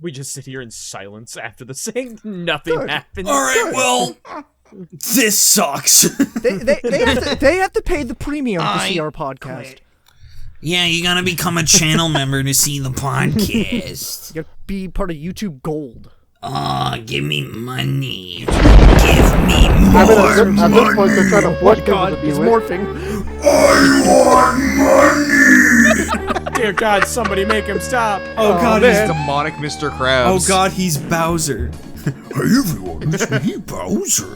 We just sit here in silence after the saying. Nothing happens. All right, well, this sucks. they have to pay the premium to see our podcast. Yeah, you gotta become a channel member to see the podcast. You gotta be part of YouTube Gold. Give me money. Give me more money. At this point, they're trying to force people to he's do morphing. I want money. Dear God, somebody make him stop. Oh God, He's demonic Mr. Krabs. Oh God, he's Bowser. Hey everyone, it's me, Bowser.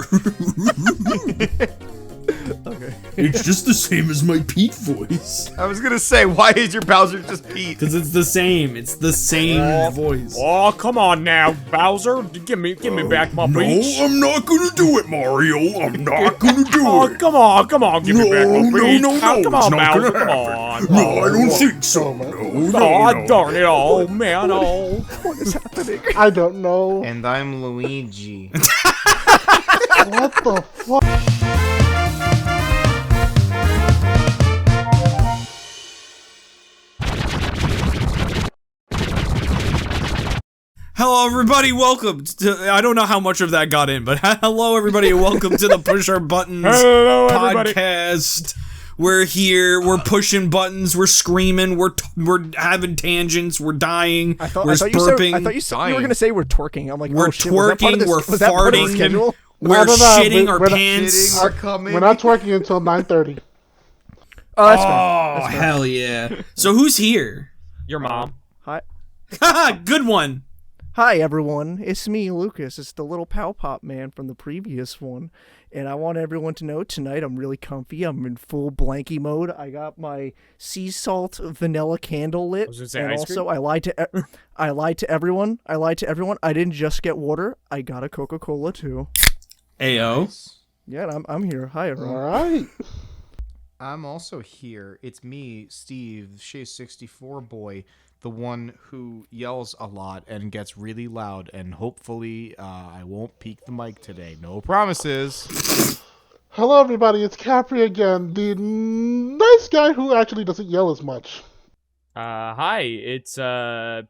Okay. It's just the same as my Pete voice. I was gonna say, why is your Bowser just Pete? Because it's the same. It's the same voice. Oh, come on now, Bowser. Give me back my peach. No, I'm not gonna do it, Mario. I'm not gonna do Oh, it. come on, give me back my peach. No, Come on, it's not Bowser, gonna come happen. on. No, I don't think so. No, Oh, darn it. Oh, man, oh. What is happening? I don't know. And I'm Luigi. What the fuck? Hello, everybody. Welcome to. I don't know how much of that got in, but hello, everybody, and welcome to the Push Our Buttons Hello, everybody. podcast. We're here. We're pushing buttons. We're screaming. We're having tangents. We're dying. I we're thought burping. you were gonna say we're twerking. I'm like, We're oh, shit, was that part of twerking, we're was that part of the farting. schedule? We're No, shitting our we're not- pants. We're coming. We're not twerking until 9:30. Oh, that's fair. Oh, That's fair. hell yeah. So who's here? Your mom. Hi. Good one. Hi everyone, it's me, Lucas. It's the little Pow Pop man from the previous one, and I want everyone to know tonight I'm really comfy. I'm in full blankie mode. I got my sea salt vanilla candle lit, was gonna say and ice also cream? I lied to everyone. I didn't just get water. I got a Coca-Cola too. Ayo. Yeah, and I'm here. Hi everyone. All right. I'm also here. It's me, Steve, Shea 64 boy, the one who yells a lot and gets really loud, and hopefully I won't peak the mic today. No promises. Hello, everybody. It's Capri again, the nice guy who actually doesn't yell as much. Hi, it's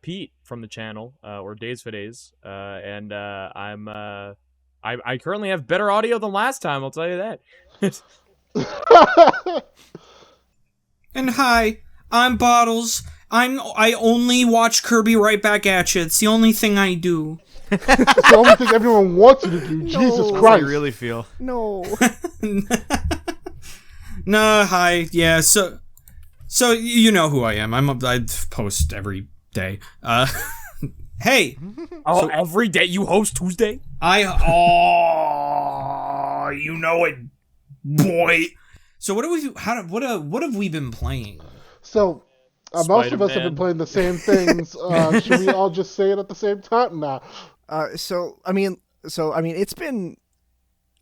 Pete from the channel, or Days for Days, and I currently have better audio than last time. I'll tell you that. And hi, I'm Bottles. I only watch Kirby Right Back at You. It's the only thing I do. It's the only thing everyone wants you to do. Jesus How Christ. I really feel. No. Nah, hi. Yeah, so you know who I am. I post every day. Hey. Oh, every day you host Tuesday? You know it, boy. So what have we been playing? So, most of us have Spider-Man. been playing the same things. Should we all just say it at the same time? Nah. So I mean, it's been.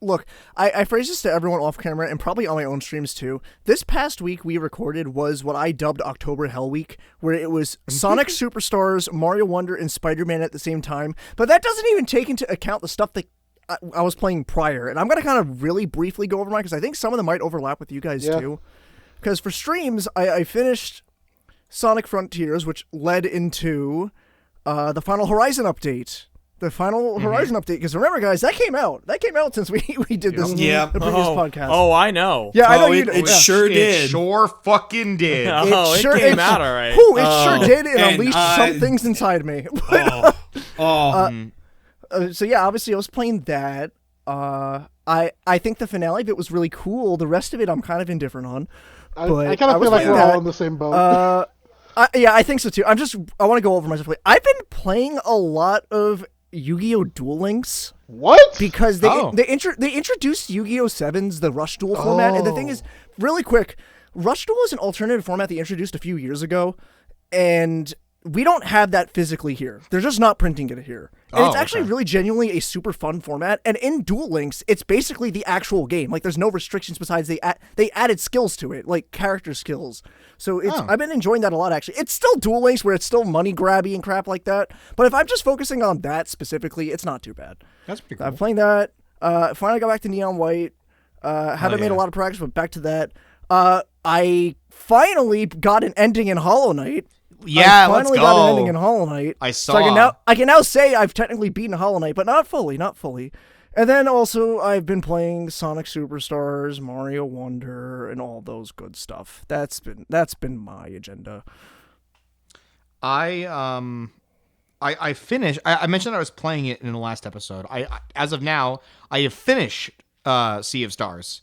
Look, I phrased this to everyone off camera and probably on my own streams too. This past week we recorded was what I dubbed October Hell Week, where it was Sonic Superstars, Mario Wonder, and Spider-Man at the same time. But that doesn't even take into account the stuff that I was playing prior. And I'm going to kind of really briefly go over mine because I think some of them might overlap with you guys too. Because for streams, I finished Sonic Frontiers, which led into the Final Horizon update. The Final Horizon update, because remember, guys, that came out since we did this Yeah. the previous podcast. Oh, I know. Yeah, I know you it did. sure It did. sure fucking did. Oh, it came out all right. Whew, it sure did. It and unleashed some things inside me. So yeah, obviously I was playing that. I think the finale of it was really cool. The rest of it I'm kind of indifferent on. I kind I of was feel like playing we're that. all in the same boat. Yeah, I think so too. I want to go over myself. I've been playing a lot of Yu-Gi-Oh! Duel Links. What? Because they introduced Yu-Gi-Oh! 7's the Rush Duel format, and the thing is, really quick, Rush Duel is an alternative format they introduced a few years ago, and we don't have that physically here. They're just not printing it here. And it's actually really genuinely a super fun format, and in Duel Links, it's basically the actual game. Like, there's no restrictions besides they added skills to it, like character skills. So I've been enjoying that a lot, actually. It's still Duel Links where it's still money grabby and crap like that, but if I'm just focusing on that specifically, it's not too bad. That's pretty cool. I'm playing that. Finally got back to Neon White. Haven't made a lot of progress, but back to that. I finally got an ending in Hollow Knight. Yeah, I finally got an ending in Hollow Knight. I saw. So I can now say I've technically beaten Hollow Knight, but not fully. And then also I've been playing Sonic Superstars, Mario Wonder, and all those good stuff. That's been my agenda. I finished. I mentioned I was playing it in the last episode. As of now, I have finished Sea of Stars.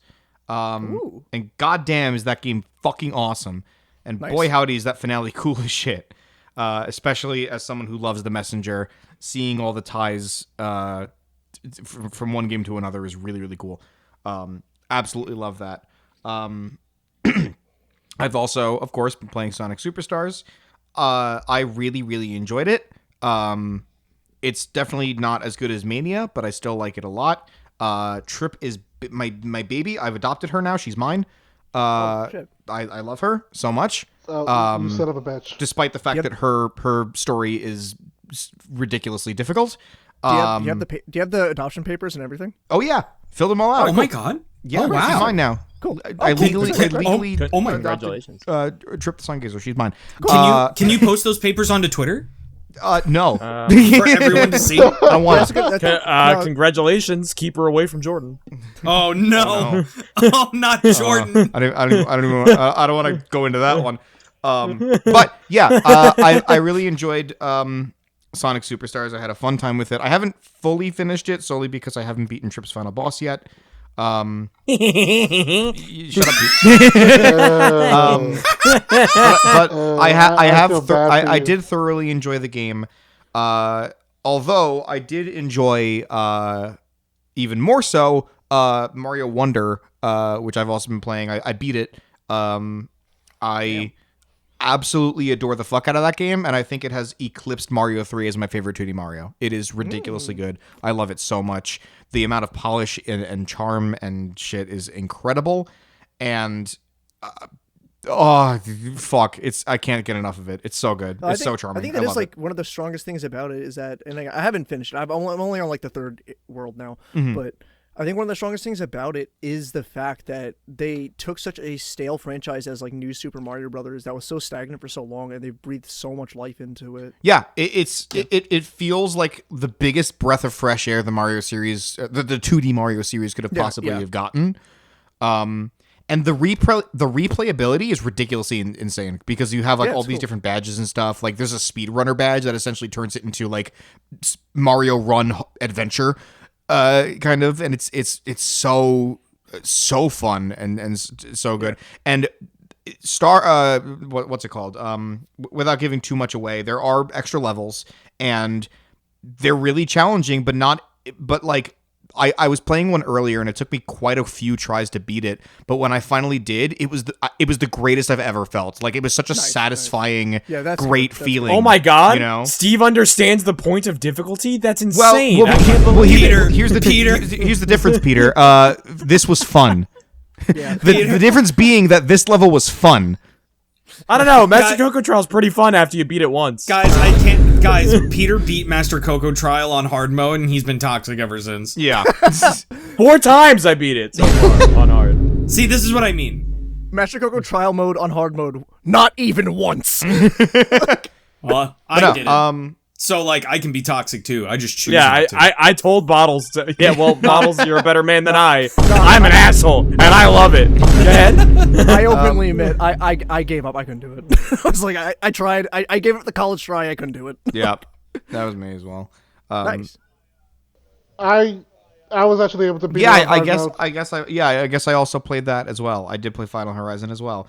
And goddamn, is that game fucking awesome! And Nice. boy, howdy, is that finale cool as shit. Especially as someone who loves the Messenger, seeing all the ties from one game to another is really, really cool. Absolutely love that. I've also, of course, been playing Sonic Superstars. I really, really enjoyed it. It's definitely not as good as Mania, but I still like it a lot. Trip is my baby. I've adopted her now. She's mine. I love her so much. You son of a bitch. Despite the fact that her story is ridiculously difficult. Do you have the adoption papers and everything? Oh yeah, filled them all out. Oh my god. Yeah, Oh, wow. she's mine now. Cool. I legally Oh my Congratulations. Trip the Sun Gazer. She's mine. Can you post those papers onto Twitter No. for everyone to see? I want to. Congratulations. Keep her away from Jordan. Oh no! Oh, not Jordan. I don't want to go into that one. But yeah, I really enjoyed Sonic Superstars. I had a fun time with it. I haven't fully finished it solely because I haven't beaten Trip's final boss yet. Shut up, Pete. But I did thoroughly enjoy the game. Although I did enjoy even more so Mario Wonder, which I've also been playing. I beat it. I absolutely adore the fuck out of that game, and I think it has eclipsed Mario 3 as my favorite 2D Mario. It is ridiculously good. I love it so much. The amount of polish and charm and shit is incredible, and fuck, I can't get enough of it. It's so good. It's so charming. I think that is like one of the strongest things about it is that, and I haven't finished it. I'm only on like the third world now, but I think one of the strongest things about it is the fact that they took such a stale franchise as like New Super Mario Brothers that was so stagnant for so long, and they breathed so much life into it. Yeah, it feels like the biggest breath of fresh air the Mario series, the 2D Mario series could have possibly have gotten. And the replayability is ridiculously insane because you have like all these different badges and stuff. Like there's a speedrunner badge that essentially turns it into like Mario Run Adventure. Kind of, and it's so fun and so good. And what's it called? Without giving too much away, there are extra levels, and they're really challenging, but like I was playing one earlier, and it took me quite a few tries to beat it. But when I finally did, it was the greatest I've ever felt. Like it was such a satisfying, great feeling. Oh my god! You know? Steve understands the point of difficulty. That's insane. Here's the difference, Peter. This was fun. Yeah. The difference being that this level was fun. I don't know. Master Coco Trial's pretty fun after you beat it once. Guys, Peter beat Master Coco Trial on hard mode, and he's been toxic ever since. Yeah. 4 times I beat it so far on hard. See, this is what I mean. Master Coco Trial mode on hard mode, not even once. Well, I did it. So, like, I can be toxic, too. I just choose not to. I told Bottles to... Yeah, well, Bottles, you're a better man than I. I'm an asshole, and I love it. Go ahead. I openly admit, I gave up. I couldn't do it. I was like, I tried. I gave it the college try. I couldn't do it. Yep. That was me as well. Nice. I was actually able to beat. Yeah, I guess I also played that as well. I did play Final Horizon as well.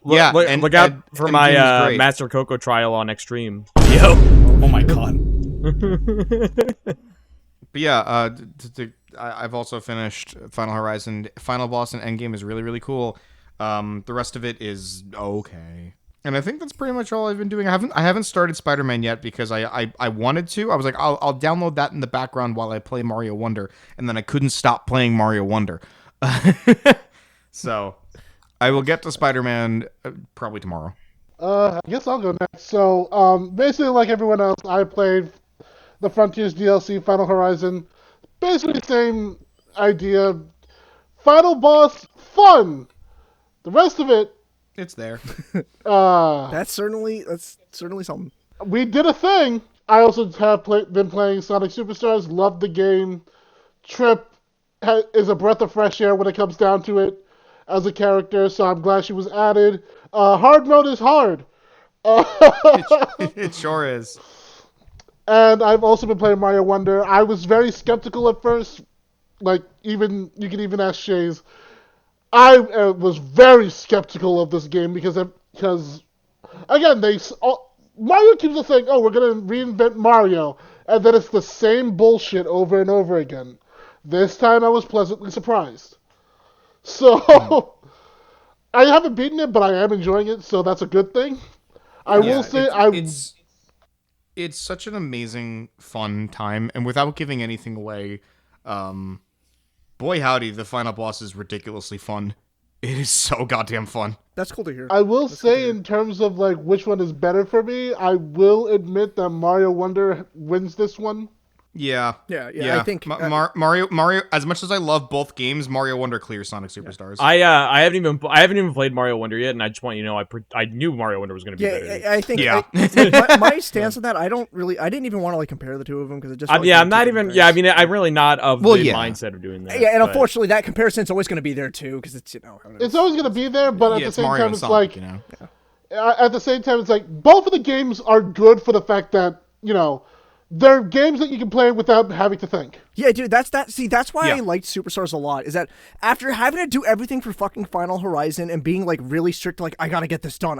Look out for my Master Coco Trial on Extreme. Yo. Oh my god. But yeah, I've also finished Final Horizon. Final boss and endgame is really, really cool. The rest of it is okay. And I think that's pretty much all I've been doing. I haven't started Spider-Man yet because I wanted to. I was like, I'll download that in the background while I play Mario Wonder, and then I couldn't stop playing Mario Wonder. So I will get to Spider-Man probably tomorrow. I guess I'll go next. So basically, like everyone else, I played the Frontiers DLC, Final Horizon. Basically the same idea. Final boss, fun. The rest of it, it's there. That's certainly something. We did a thing. I also have been playing Sonic Superstars. Loved the game. Trip is a breath of fresh air when it comes down to it as a character, so I'm glad she was added. Hard mode is hard. It sure is. And I've also been playing Mario Wonder. I was very skeptical at first. Like, even you can even ask Shays. I was very skeptical of this game because again, Mario keeps on saying, "Oh, we're gonna reinvent Mario," and then it's the same bullshit over and over again. This time, I was pleasantly surprised. So, I haven't beaten it, but I am enjoying it, so that's a good thing. I will say, it's such an amazing, fun time, and without giving anything away, boy howdy, the final boss is ridiculously fun. It is so goddamn fun. That's cool to hear. I will say, in terms of like which one is better for me, I will admit that Mario Wonder wins this one. Yeah. I think Mario. As much as I love both games, Mario Wonder clears Sonic Superstars. I haven't even played Mario Wonder yet, and I just want you to know I knew Mario Wonder was going to be better. I think my stance on that, I didn't even want to like compare the two of them because it just I'm not even. Yeah, I mean, I'm really not of the mindset of doing that. Yeah, and unfortunately, that comparison's always going to be there too because it's it's always going to be there, but at the same Mario time, it's Sonic, like at the same time, it's like both of the games are good for the fact that they're games that you can play without having to think. Yeah, dude, that's why I liked Superstars a lot, is that after having to do everything for fucking Final Horizon and being, like, really strict, like, I gotta get this done,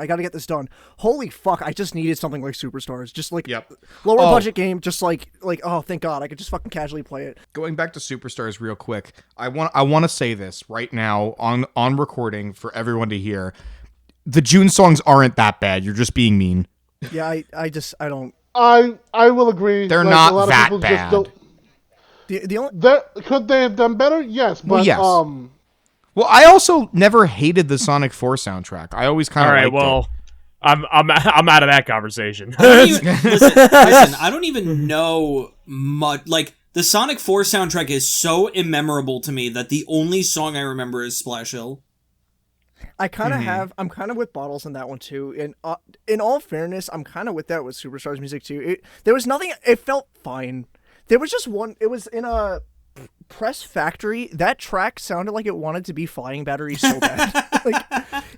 holy fuck, I just needed something like Superstars. Just, like, lower budget game, just, like, oh, thank God, I could just fucking casually play it. Going back to Superstars real quick, I want to say this right now on recording for everyone to hear. The June songs aren't that bad, you're just being mean. Yeah, I don't... I will agree. They're like, not a lot that of people bad. Just don't... The only... Could they have done better? Yes, but Well, I also never hated the Sonic 4 soundtrack. I always kind of liked it. I'm out of that conversation. Listen, I don't even know much. Like, the Sonic 4 soundtrack is so immemorable to me that the only song I remember is Splash Hill. I kind of I'm kind of with Bottles in that one too. And in all fairness, I'm kind of with that with Superstars music too. There was nothing, it felt fine. There was just one, it was in a Press Factory. That track sounded like it wanted to be Flying Battery so bad.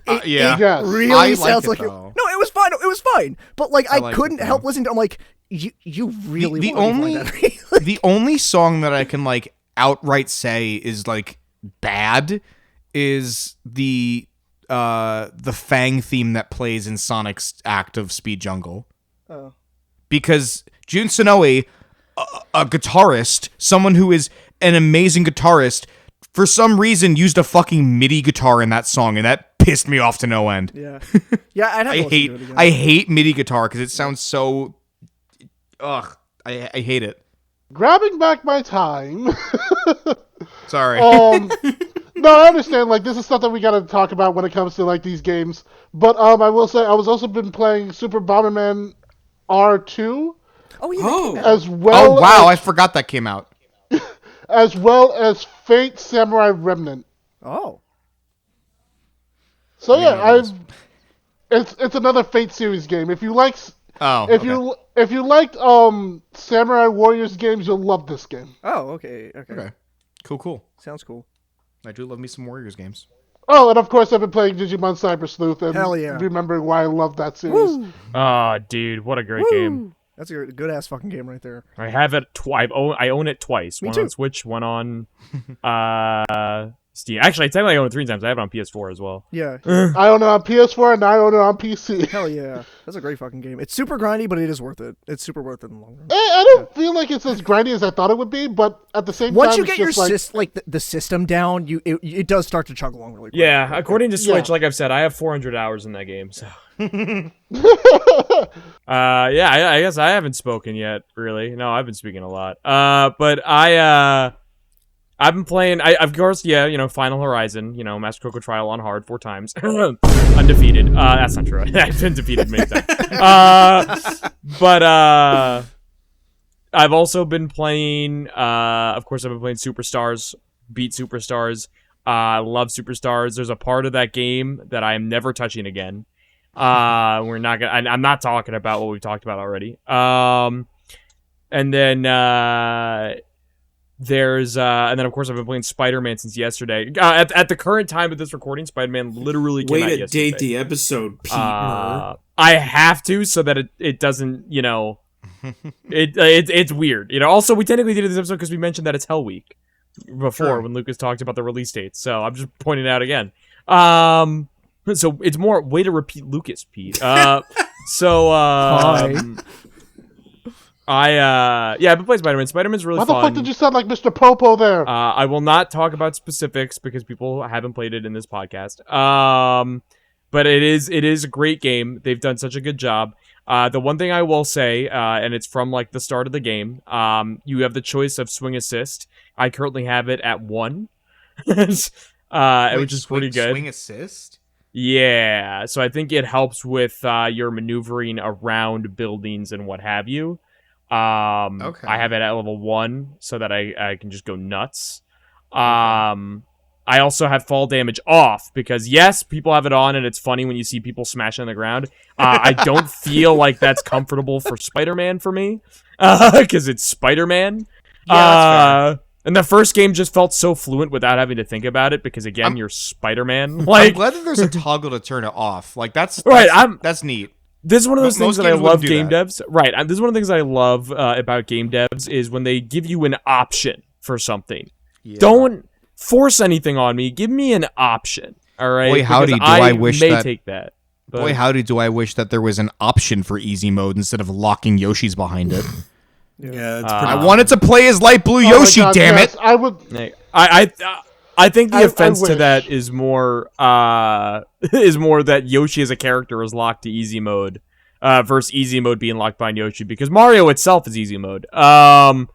It really sounds like it. No, it was fine. It was fine. But like I couldn't help listening to it. I'm like, you really want to be Flying Battery. The only song that I can like outright say is like bad is the Fang theme that plays in Sonic's act of Speed Jungle. Oh. Because Jun Sonoe, a guitarist, someone who is an amazing guitarist, for some reason used a fucking MIDI guitar in that song, and that pissed me off to no end. Yeah. Yeah, I hate MIDI guitar because it sounds so... Ugh. I hate it. Grabbing back my time... Sorry. No, I understand. Like, this is stuff that we gotta talk about when it comes to like these games. But I will say, I was also been playing Super Bomberman R2. Oh yeah. As well. Oh wow, I forgot that came out. As well as Fate Samurai Remnant. Oh. So yeah, it's another Fate series game. If you like, if you liked Samurai Warriors games, you'll love this game. Oh, okay. Cool. Sounds cool. I do love me some Warriors games. Oh, and of course I've been playing Digimon Cyber Sleuth and Hell yeah. remembering why I love that series. Oh, dude, what a great game. That's a good ass fucking game right there. I have it twice. I own it twice. Me one too. on Switch, one on Steam. Actually, technically I own it 3 times. I have it on PS4 as well. Yeah. I own it on PS4 and I own it on PC. Hell yeah. That's a great fucking game. It's super grindy, but it is worth it. It's super worth it in the long run. I don't feel like it's as grindy as I thought it would be, but at the same time, once you get your just the system down, it does start to chug along really quick. Yeah, according to Switch, like I've said, I have 400 hours in that game. So, I guess I haven't spoken yet. Really, no, I've been speaking a lot. But I've been playing. Of course, Final Horizon. Master Coco Trial on hard 4 times, undefeated. That's not true. I've been defeated many times. But I've also been playing. Of course, I've been playing Superstars. Beat Superstars. I love Superstars. There's a part of that game that I am never touching again. We're not gonna. I'm not talking about what we've talked about already. And then and then of course I've been playing Spider-Man since yesterday. At the current time of this recording, Spider-Man literally came out Way to yesterday. date the episode, Pete. I have to so that it doesn't, it's weird. Also we technically did this episode because we mentioned that it's Hell Week before when Lucas talked about the release dates. So I'm just pointing it out again. So it's more way to repeat Lucas, Pete. I've been playing Spider-Man. Spider-Man's really Why fun. the fuck did you sound like Mr. Popo there? I will not talk about specifics because people haven't played it in this podcast. But it is a great game. They've done such a good job. The one thing I will say, and it's from like the start of the game, you have the choice of swing assist. I currently have it at 1, which is pretty good. Swing assist? Yeah, so I think it helps with your maneuvering around buildings and what have you. Okay. I have it at level 1 so that I can just go nuts. I also have fall damage off because, yes, people have it on and it's funny when you see people smashing on the ground. I don't feel like that's comfortable for Spider-Man for me because it's Spider-Man. Yeah, that's fair. And the first game just felt so fluent without having to think about it because, again, you're Spider-Man. I'm Like, glad that there's a toggle to turn it off. Like, that's neat. This is one of those things Most that I games love wouldn't do game that. devs. Right. This is one of the things I love about game devs is when they give you an option for something. Yeah. Don't force anything on me. Give me an option. All right. Boy, howdy, Because do I wish may that- take that. But, Boy, howdy, do I wish that there was an option for easy mode instead of locking Yoshi's behind it. Yeah, it's pretty. I wanted to play as light blue Oh my Yoshi, God, damn yes, it! I would. I think the I offense to wish. that is more that Yoshi as a character is locked to easy mode versus easy mode being locked behind Yoshi because Mario itself is easy mode. But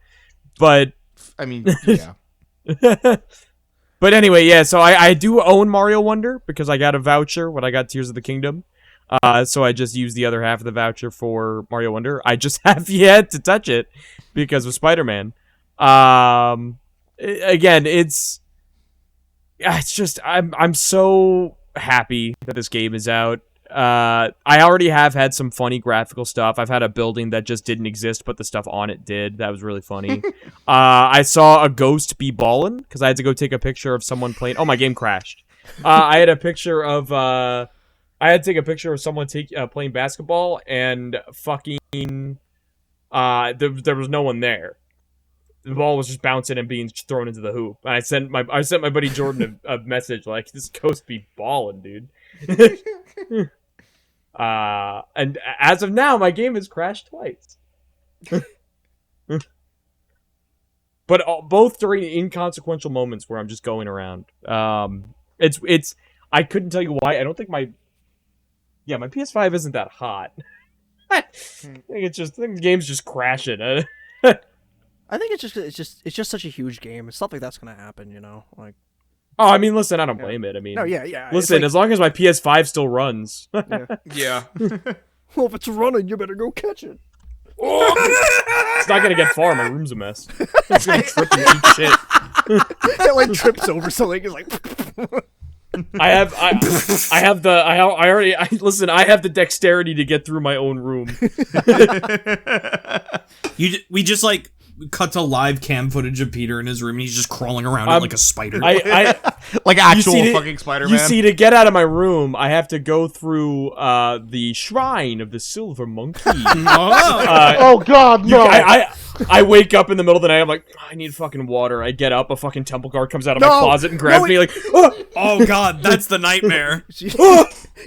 I mean, yeah. But anyway, yeah, so I do own Mario Wonder because I got a voucher when I got Tears of the Kingdom. So I just used the other half of the voucher for Mario Wonder. I just have yet to touch it because of Spider-Man. Again, it's just I'm so happy that this game is out. I already have had some funny graphical stuff. I've had a building that just didn't exist, but the stuff on it did. That was really funny. I saw a ghost be ballin' because I had to go take a picture of someone playing. Oh, my game crashed. I had a picture of I had to take a picture of someone playing basketball and fucking there was no one there. The ball was just bouncing and being thrown into the hoop. And I sent my buddy Jordan a message like, "This ghost be ballin', dude." And as of now, my game has crashed twice. But both during inconsequential moments where I'm just going around. It's I couldn't tell you why. I don't think my PS5 isn't that hot. I think the game's just crashing. I think it's just such a huge game. Stuff like that's gonna happen, Like, Oh, I mean, listen, I don't blame it. I mean, no, yeah. Listen, as long as my PS5 still runs. Yeah. Well, if it's running, you better go catch it. It's not gonna get far. My room's a mess. It's gonna trip and eat shit. It like trips over something. It's like. I have the dexterity to get through my own room. We just like cut to live cam footage of Peter in his room, and he's just crawling around it like a spider. Like actual fucking Spider-Man. You see, to get out of my room, I have to go through the shrine of the Silver Monkey. Oh God, no! I wake up in the middle of the night. I'm like, I need fucking water. I get up. A fucking temple guard comes out of my closet and grabs me like, Oh God, that's the nightmare.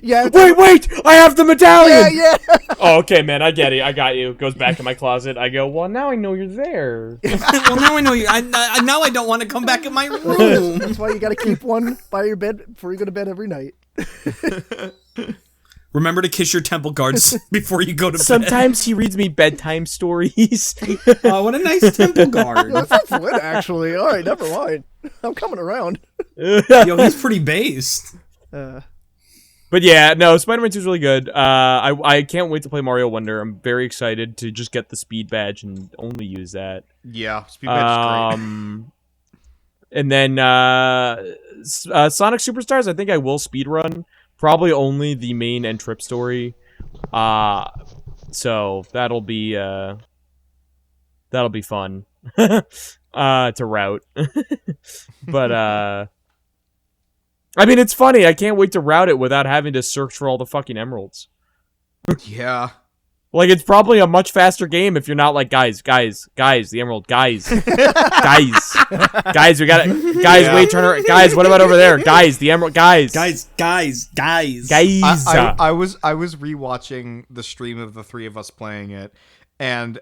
Yeah. Wait! I have the medallion. Yeah. Oh, okay, man. I get it. I got you. Goes back to my closet. I go, well, now I know you're there. Well, now I know you. Now I don't want to come back in my room. That's why you gotta keep one by your bed before you go to bed every night. Remember to kiss your temple guards before you go to bed. Sometimes he reads me bedtime stories. Oh, what a nice temple guard. That sounds lit, actually. All right, never mind. I'm coming around. Yo, he's pretty based. But yeah, no, Spider-Man 2 is really good. I can't wait to play Mario Wonder. I'm very excited to just get the speed badge and only use that. Yeah, speed badge is great. And then Sonic Superstars, I think I will speedrun probably only the main and trip story. So that'll be fun to route. But I mean, it's funny. I can't wait to route it without having to search for all the fucking emeralds. Yeah. Like, it's probably a much faster game if you're not like, guys, the emerald, guys, we got it, guys, Yeah. wait, turn around, guys, what about over there, guys, the emerald, guys. Guys. I was rewatching the stream of the three of us playing it, and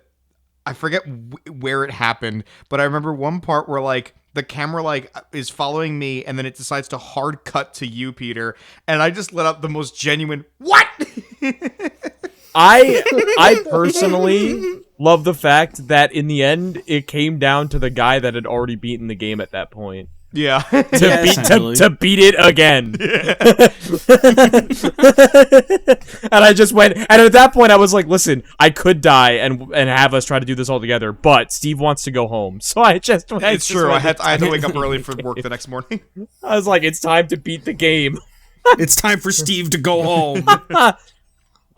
I forget where it happened, but I remember one part where like the camera like is following me, and then it decides to hard cut to you, Peter, and I just let out the most genuine what. I personally love the fact that in the end it came down to the guy that had already beaten the game at that point. Yeah. To beat it again. And I just went, and at that point I was like, listen, I could die and have us try to do this all together, but Steve wants to go home. So I just went. It's true. I had to wake up early for work the next morning. I was like, it's time to beat the game. It's time for Steve to go home.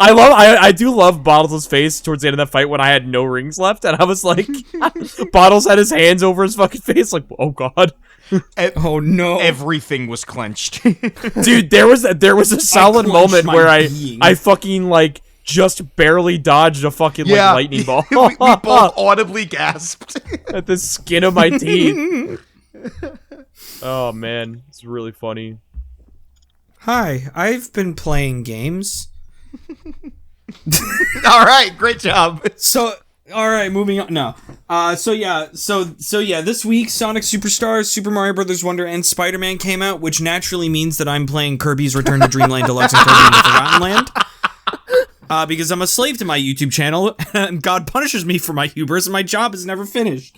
I do love Bottles' face towards the end of that fight when I had no rings left, and I was like, Bottles had his hands over his fucking face, like, oh god. Oh no. Everything was clenched. Dude, there was a solid moment where being. I fucking like just barely dodged a fucking like lightning ball. we both audibly gasped. At the skin of my teeth. Oh man, it's really funny. Hi, I've been playing games. All right, great job. So, all right, moving on. No. So yeah, this week Sonic Superstars, Super Mario Bros. Wonder, and Spider-Man came out, which naturally means that I'm playing Kirby's Return to Dreamland Deluxe and Kirby in the Forgotten Land. Because I'm a slave to my YouTube channel, and God punishes me for my hubris, and my job is never finished.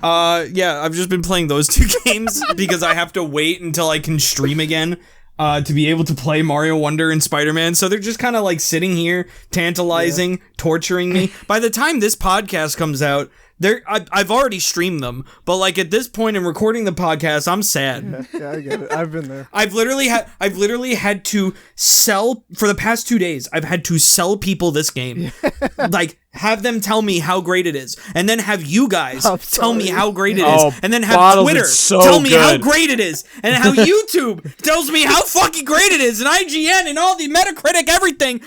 Yeah, I've just been playing those two games because I have to wait until I can stream again. To be able to play Mario Wonder and Spider-Man. So they're just kind of like sitting here, tantalizing, torturing me. By the time this podcast comes out, I've already streamed them. But like at this point in recording the podcast, I'm sad. Yeah, I get it. I've been there. I've literally had to sell for the past 2 days. I've had to sell people this game, like have them tell me how great it is, and then have you guys tell me how great it is, and then have Bottles, Twitter tell me how great it is, and how YouTube tells me how fucking great it is, and IGN and all the Metacritic everything,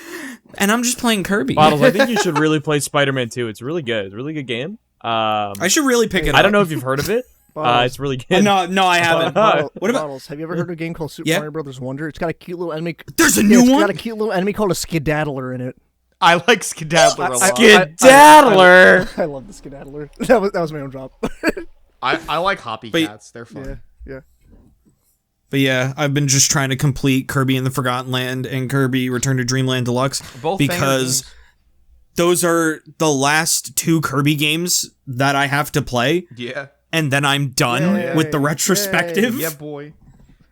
and I'm just playing Kirby. Bottles, I think you should really play Spider-Man 2. It's really good. It's a really good game. I should really pick it up. I don't know if you've heard of it. It's really good. No, I haven't. What about Bottles? Have you ever heard of a game called Super Mario Bros. Wonder? It's got a cute little enemy. There's a new It's one? got a cute little enemy called a Skedaddler in it. I like Skedaddler a lot. Skedaddler! I love the Skedaddler. That was my own drop. I like Hoppy But- Cats. They're fun. Yeah. But yeah, I've been just trying to complete Kirby in the Forgotten Land and Kirby Return to Dreamland Deluxe Both because those are the last two Kirby games that I have to play, Yeah. and then I'm done with the Yay. retrospective. Yeah, boy.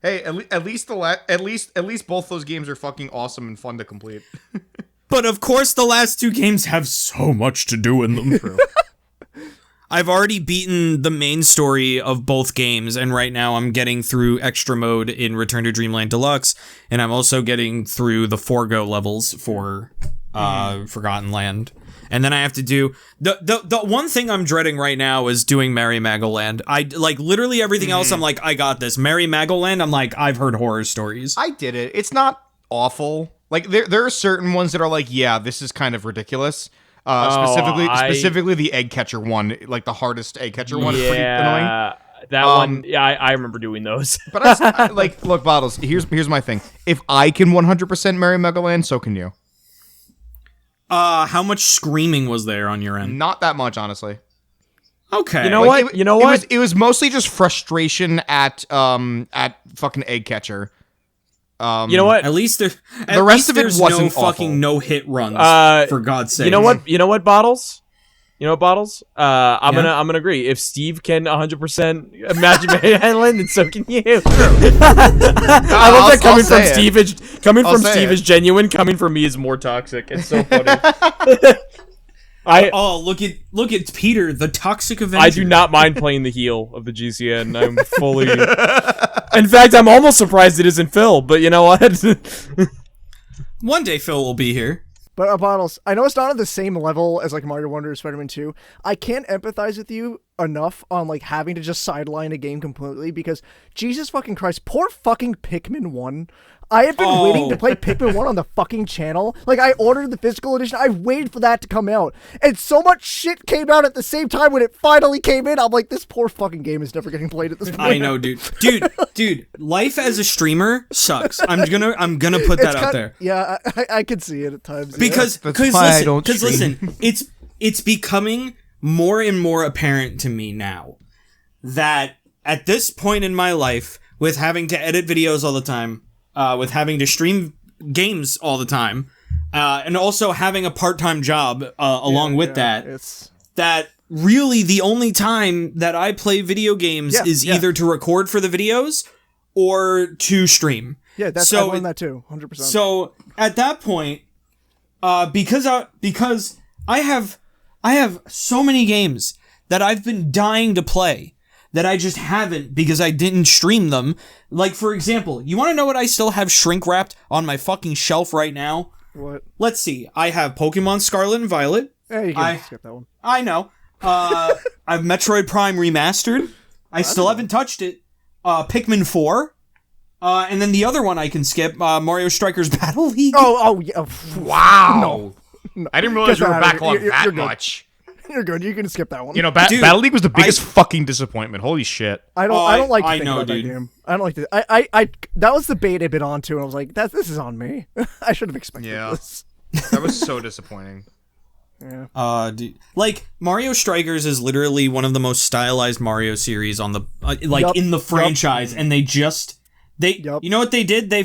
Hey, at least both those games are fucking awesome and fun to complete. But of course, the last two games have so much to do in them. I've already beaten the main story of both games, and right now I'm getting through extra mode in Return to Dreamland Deluxe, and I'm also getting through the Forgo levels for Forgotten Land. And then I have to do the one thing I'm dreading right now is doing Merry Magoland. I like literally everything else. I'm like, I got this. Merry Magoland, I'm like, I've heard horror stories. I did it. It's not awful. Like there are certain ones that are like, yeah, this is kind of ridiculous. Specifically the egg catcher one, like the hardest egg catcher one is pretty annoying. That one, yeah, I remember doing those. But I, like, look, Bottles. Here's my thing. If I can 100% Merry Megaland, so can you. How much screaming was there on your end? Not that much, honestly. Okay. You know what? It was mostly just frustration at fucking egg catcher. You know what? At least the rest of it wasn't no awful. fuking no hit runs. For God's sake. You know what? Bottles? I'm gonna agree. If Steve can 100% imagine Merry Island, then so can you. I love that coming from Steve. Steve is genuine. Coming from me is more toxic. It's so funny. Look at Peter, the toxic Avenger. I do not mind playing the heel of the GCN. I'm fully. In fact, I'm almost surprised it isn't Phil, but you know what? One day Phil will be here. But Bottles, I know it's not on the same level as like Mario Wonder or Spider-Man 2. I can't empathize with you enough on like having to just sideline a game completely because Jesus fucking Christ, poor fucking Pikmin 1. I have been waiting to play Pikmin 1 on the fucking channel. Like, I ordered the physical edition. I waited for that to come out. And so much shit came out at the same time when it finally came in. I'm like, this poor fucking game is never getting played at this point. I know, dude. Dude, life as a streamer sucks. I'm gonna put that out there. Yeah, I can see it at times. Because listen, it's becoming more and more apparent to me now that at this point in my life, with having to edit videos all the time, with having to stream games all the time, and also having a part-time job along with that, that really the only time that I play video games is either to record for the videos or to stream. Yeah, that's I learned that too, 100%. So at that point, because I have so many games that I've been dying to play that I just haven't because I didn't stream them. Like, for example, you want to know what I still have shrink wrapped on my fucking shelf right now? What? Let's see. I have Pokemon Scarlet and Violet. Yeah, you can skip that one. I know. I have Metroid Prime Remastered. I still haven't touched it. Pikmin 4. And then the other one I can skip, Mario Strikers Battle League. Oh, yeah. Wow. No. I didn't realize you were backlog that much. You're good. You can skip that one. You know, Battle League was the biggest fucking disappointment. Holy shit! I don't like to think about that game. I don't like to. I that was the bait I've been on to, and I was like, this is on me. I should have expected this. That was so disappointing. Yeah. Dude, like Mario Strikers is literally one of the most stylized Mario series on the in the franchise, and they you know what they did? They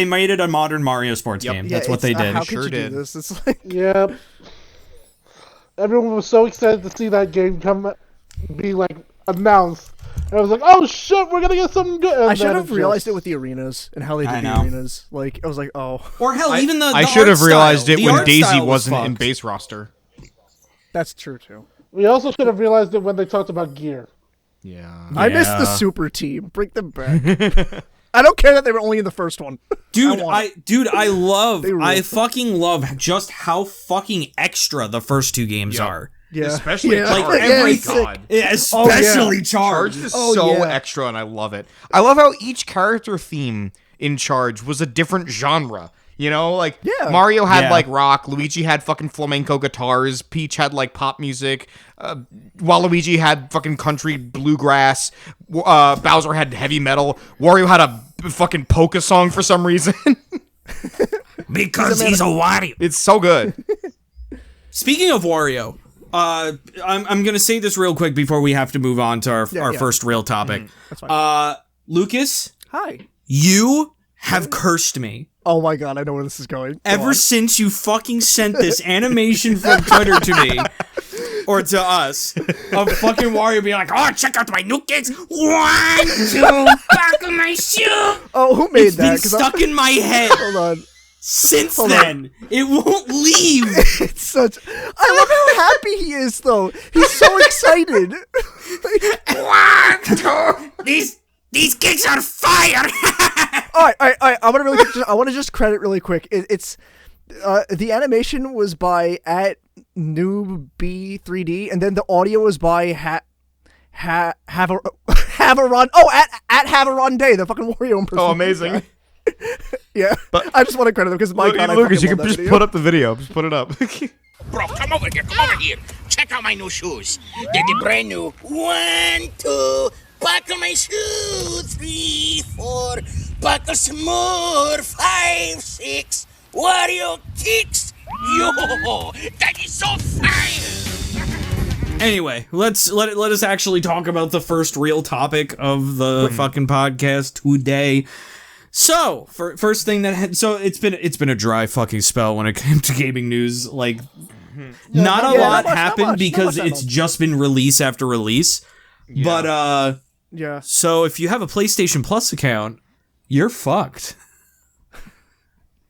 made it a modern Mario sports game. That's what they did. How could you do this? It's like Yep. Everyone was so excited to see that game be like announced. And I was like, oh shit, we're gonna get something good. And I should have realized it with the arenas and how they did the arenas. Like, I was like, oh. Or hell, even the I should have realized it when Daisy style wasn't in base roster. That's true too. We also should have realized it when they talked about gear. Yeah. I missed the super team. Bring them back. I don't care that they were only in the first one. I fucking love just how fucking extra the first two games are. Yeah. Especially especially Charge. Charge is so extra, and I love it. I love how each character theme in Charge was a different genre. You know, like Mario had like rock, Luigi had fucking flamenco guitars, Peach had like pop music, Waluigi had fucking country bluegrass, Bowser had heavy metal, Wario had a fucking polka song for some reason. Because he's a Wario. It's so good. Speaking of Wario, I'm gonna say this real quick before we have to move on to our first real topic. That's fine. Lucas, hi. You have cursed me. Oh my god, I know where this is going. Ever since you fucking sent this animation from Twitter to me, or to us, of fucking Wario being like, oh, check out my new kicks. 1, 2, back of my shoe. Oh, who made that? It's been stuck in my head. Hold on. Since then, it won't leave. It's such. I love how happy he is, though. He's so excited. 1, 2, these kicks are fire. All right. I want to just credit really quick. It's the animation was by at Newbie3D, and then the audio was by Have a Run. Oh, at Have a Run Day, the fucking Wario impersonator. Oh, amazing. Yeah, but I just want to credit him because my god, Lucas, you can just put up the video. Just put it up. Bro, come over here. Check out my new shoes. They're the brand new. 1, 2, buckle my shoe. 3, 4, buckle some more. 5, 6, Wario kicks. Yo, that is so fire. Anyway, let us actually talk about the first real topic of the fucking podcast today. So, first thing it's been a dry fucking spell when it came to gaming news. Like, not a lot happened because it's just been release after release. Yeah. But so if you have a PlayStation Plus account, you're fucked.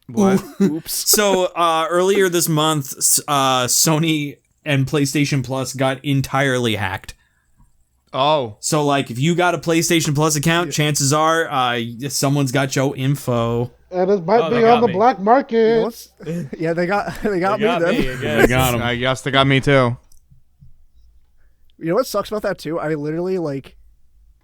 What? Oops. So earlier this month, Sony and PlayStation Plus got entirely hacked. Oh. So, like, if you got a PlayStation Plus account, chances are someone's got your info. And it might they be got on the me. black market. Yeah, they got me then. I guess. They got him. I guess they got me too. You know what sucks about that too? I literally like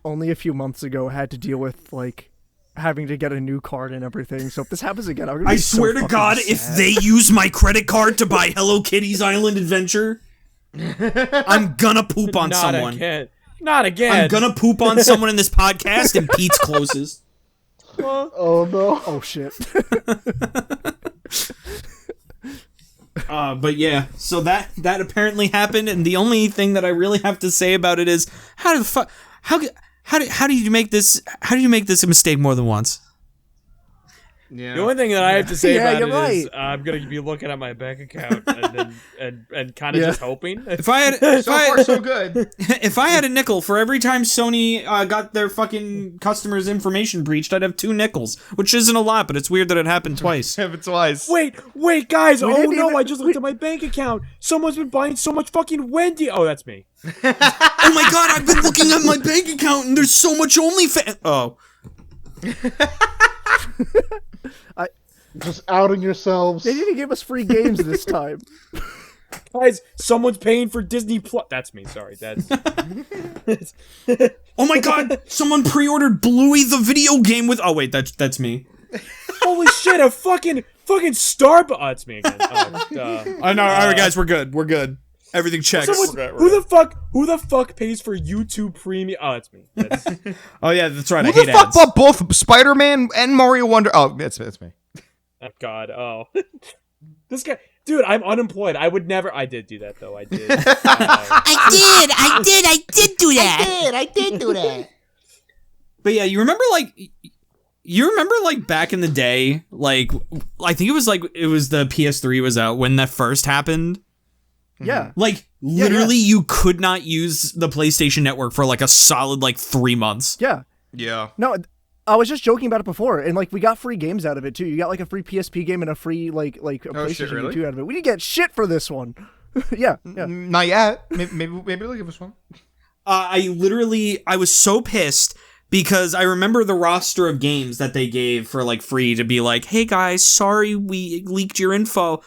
only a few months ago had to deal with like having to get a new card and everything. So if this happens again, I'm gonna be I swear to so God, fucking if sad. they use my credit card to buy Hello Kitty's Island Adventure, I'm gonna poop on Not someone. again. Not again. I'm gonna poop on someone in this podcast, and Pete's closest. Oh no. Oh shit. But yeah, so that apparently happened, and the only thing that I really have to say about it is how do you make this a mistake more than once? Yeah. The only thing that I have to say Yeah, about you're it is right. I'm gonna be looking at my bank account and kind of Yeah. just hoping. If I had So far, so good. if I had a nickel for every time Sony got their fucking customers' information breached, I'd have 2 nickels, which isn't a lot, but it's weird that it happened twice. Happened twice. Wait, guys! Oh didn't no! even- I just looked at my bank account. Someone's been buying so much fucking Wendy. Oh, that's me. Oh my God! I've been looking at my bank account, and there's so much OnlyFans. Oh. Just outing yourselves. They didn't give us free games this time. Guys, someone's paying for Disney Plus. That's me. Sorry, that's. Oh my God! Someone pre-ordered Bluey the video game with. Oh wait, that's me. Holy shit! A fucking Starbucks. Oh, it's me again. I know. All right, guys, we're good. We're good. Everything checks. Who the fuck pays for YouTube Premium? Oh, it's me. That's, Oh yeah, that's right. Who I the hate fuck ads. bought both Spider-Man and Mario Wonder? Oh, that's me. oh God. Oh, this guy, dude. I'm unemployed. I would never. I did do that though. I did. I did do that. I did do that. But yeah, you remember like back in the day, like I think it was the PS3 was out when that first happened. Yeah. Like literally, you could not use the PlayStation Network for like a solid like 3 months. Yeah. Yeah. No, I was just joking about it before, and like we got free games out of it too. You got like a free PSP game and a free like a PlayStation shit, really? game too out of it. We didn't get shit for this one. Yeah. Not yet. Maybe they'll give us one. I was so pissed because I remember the roster of games that they gave for like free to be like, hey guys, sorry we leaked your info.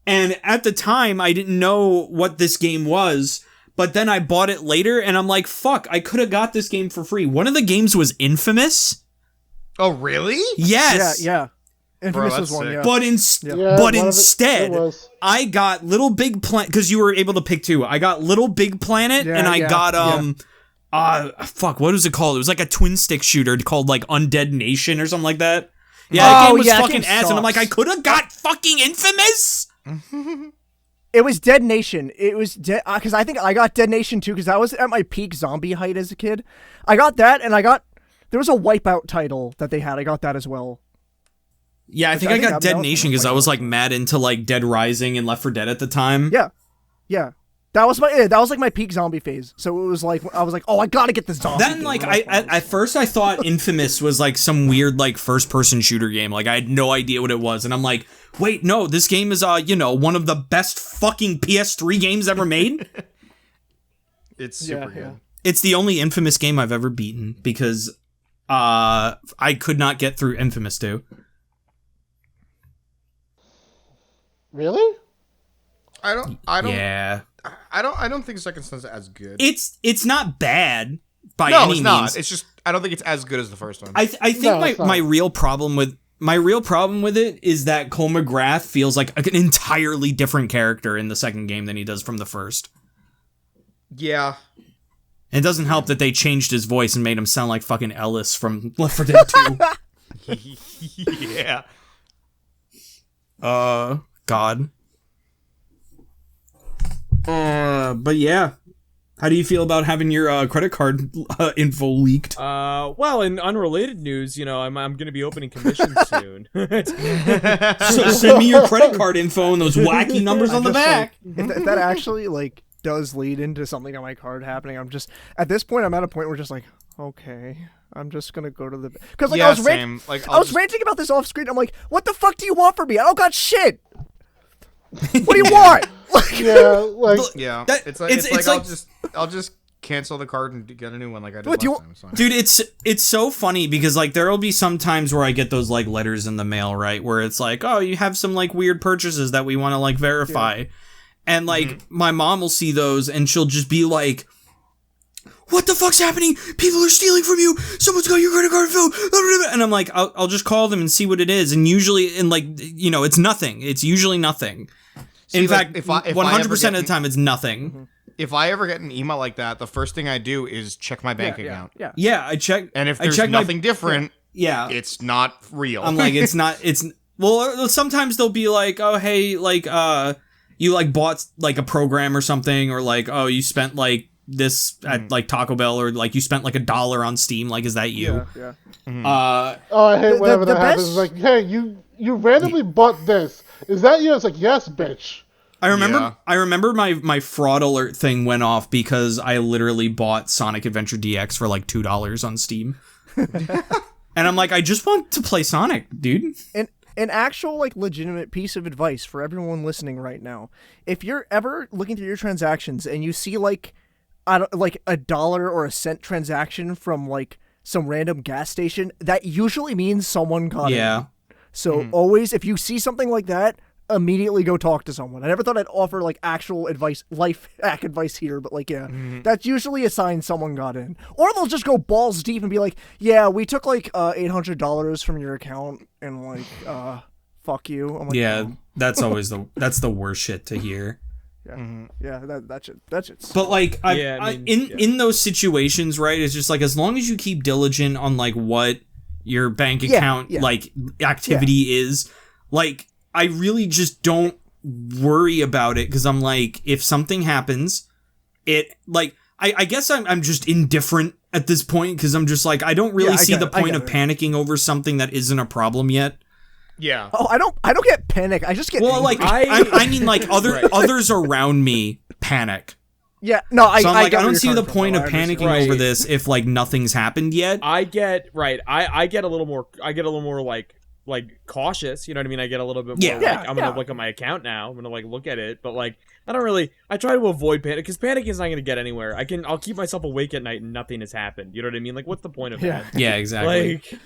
And at the time I didn't know what this game was, but then I bought it later and I'm like, fuck, I could have got this game for free. One of the games was Infamous. Oh, really? Yes. Yeah. Infamous Bro, was that's one. sick. Yeah. But Yeah, but one of it instead, was. I got Little Big Planet because you were able to pick 2. I got Little Big Planet Yeah, and I yeah, got fuck, what was it called? It was like a twin stick shooter called like Undead Nation or something like that. Yeah, Oh, that game was yeah, that fucking game ass, and I'm like, I sucks. could have got fucking Infamous. It was Dead Nation. It was because I think I got Dead Nation too because I was at my peak zombie height as a kid. I got that, and there was a Wipeout title that they had. I got that as well. Yeah, I think I got that Dead was Nation because I was like mad into like Dead Rising and Left 4 Dead at the time. Yeah. That was like my peak zombie phase. So it was like I was like, oh, I gotta get the zombie. Then game. like at first I thought Infamous was like some weird like first person shooter game. Like I had no idea what it was, and I'm like, wait, no, this game is one of the best fucking PS3 games ever made. It's super good. Yeah. It's the only Infamous game I've ever beaten because I could not get through Infamous 2. Really? I don't. Yeah. I don't think Second Son's as good. It's not bad by no, any it's not. means. It's just I don't think it's as good as the first one. I think No, it's not. my real problem with it is that Cole McGrath feels like an entirely different character in the second game than he does from the first. yeah. It doesn't help that they changed his voice and made him sound like fucking Ellis from Left 4 Dead 2. Yeah. God. But yeah. How do you feel about having your credit card info leaked? Well, in unrelated news, I'm gonna be opening commissions soon. So send me your credit card info and those wacky numbers on the Just, back. Like, if that actually like does lead into something on my card happening, I'm just at this point. I'm at a point where just like, okay, I'm just gonna go to the because like Yeah, I was same. Like, I was ranting about this off screen. I'm like, what the fuck do you want from me? I don't got shit. What do you want? Yeah, That- it's like it's like- I'll just cancel the card and get a new one like I did What, last time. It's fine. Dude, it's so funny because like there'll be some times where I get those like letters in the mail, right, where it's like, oh, you have some like weird purchases that we want to like verify, and like my mom will see those and she'll just be like, what the fuck's happening? People are stealing from you. Someone's got your credit card info. And I'm like, I'll just call them and see what it is. And usually, it's nothing. It's usually nothing. See, in like, fact, if I 100% ever of the time, it's nothing. If I ever get an email like that, the first thing I do is check my bank account. Yeah. Yeah, I check. And if I there's check nothing different, yeah, it's not real. I'm like, it's not. It's well. Sometimes they'll be like, oh, hey, like, you like bought like a program or something, or like, oh, you spent like this at like Taco Bell, or like you spent like $1 on Steam. Like, is that you? Yeah. Oh, I hate The- whenever the that happens. best- It's like, hey, you randomly bought this. Is that you? It's like, yes, bitch. I remember. Yeah. I remember my fraud alert thing went off because I literally bought Sonic Adventure DX for like $2 on Steam, and I'm like, I just want to play Sonic, dude. An actual like legitimate piece of advice for everyone listening right now: if you're ever looking through your transactions and you see like like $1 or a cent transaction from like some random gas station, that usually means someone got Yeah. it. So always, if you see something like that, immediately go talk to someone. I never thought I'd offer like actual advice, life hack advice here, but like, that's usually a sign someone got in. Or they'll just go balls deep and be like, yeah, we took like $800 from your account and like, fuck you. I'm like, Yeah, that's always that's the worst shit to hear. yeah, that shit's. But like, Yeah, I mean, in those situations, right? It's just like as long as you keep diligent on like what your bank account like activity is, like I really just don't worry about it because I'm like, if something happens, it like I guess I'm just indifferent at this point because I'm just like I don't really see the point of panicking over something that isn't a problem yet. Yeah. Oh, I don't get panic. I just get Well, angry. like I mean, like others around me panic. Yeah, no, I. So I'm like, get I where don't you're see the coming point from, of though. I understand. panicking over Right. this if like nothing's happened yet. I get a little more like cautious, you know what I mean? I get a little bit more I'm gonna look at my account now. I'm gonna like look at it, but like I try to avoid panic because panic is not gonna get anywhere. I'll keep myself awake at night and nothing has happened. You know what I mean? Like, what's the point of that? Yeah, exactly. Like,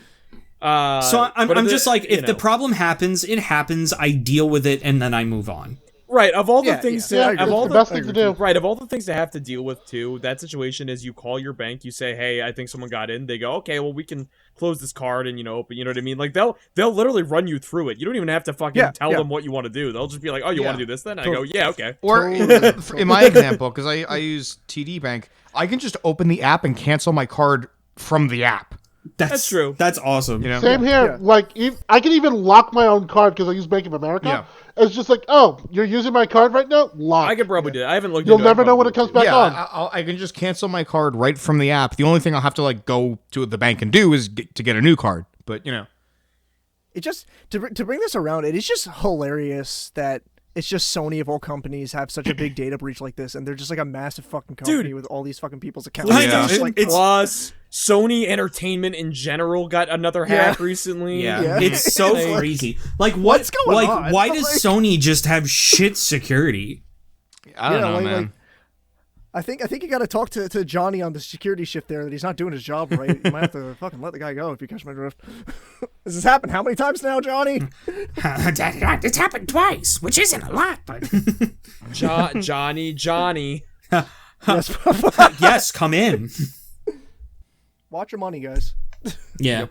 so I'm just like, if you the know. problem happens, it happens. I deal with it and then I move on. Right, of all the things Yeah, to, of all it's the best thing to do. right, of all the things to have to deal with too, that situation is you call your bank, you say, hey, I think someone got in. They go, okay, well, we can close this card and open. You know what I mean? Like they'll literally run you through it. You don't even have to fucking tell them what you want to do. They'll just be like, oh, you want to do this then? And I go, yeah, okay. Or in my example, because I use TD Bank, I can just open the app and cancel my card from the app. That's true. That's awesome. You know? Same here. Like, I can even lock my own card because I use Bank of America. Yeah. It's just like, oh, you're using my card right now? Lock. I could probably do that. I haven't looked You'll into it. never know when it comes back on. I can just cancel my card right from the app. The only thing I'll have to like go to the bank and do is to get a new card. But It just to bring this around, it is just hilarious that it's just Sony of all companies have such a big data breach like this, and they're just like a massive fucking company with all these fucking people's accounts. Yeah. It's just like, Plus, Sony Entertainment in general got another hack recently. Yeah, it's so Like, crazy. Like, what's going on? Why does Like- Sony just have shit security? I don't know, like, man. I think you got to talk to Johnny on the security shift there that he's not doing his job right. You might have to fucking let the guy go if you catch my drift. This has happened how many times now, Johnny? It's happened twice, which isn't a lot, but Johnny. Yes. Yes, come in. Watch your money, guys. Yeah.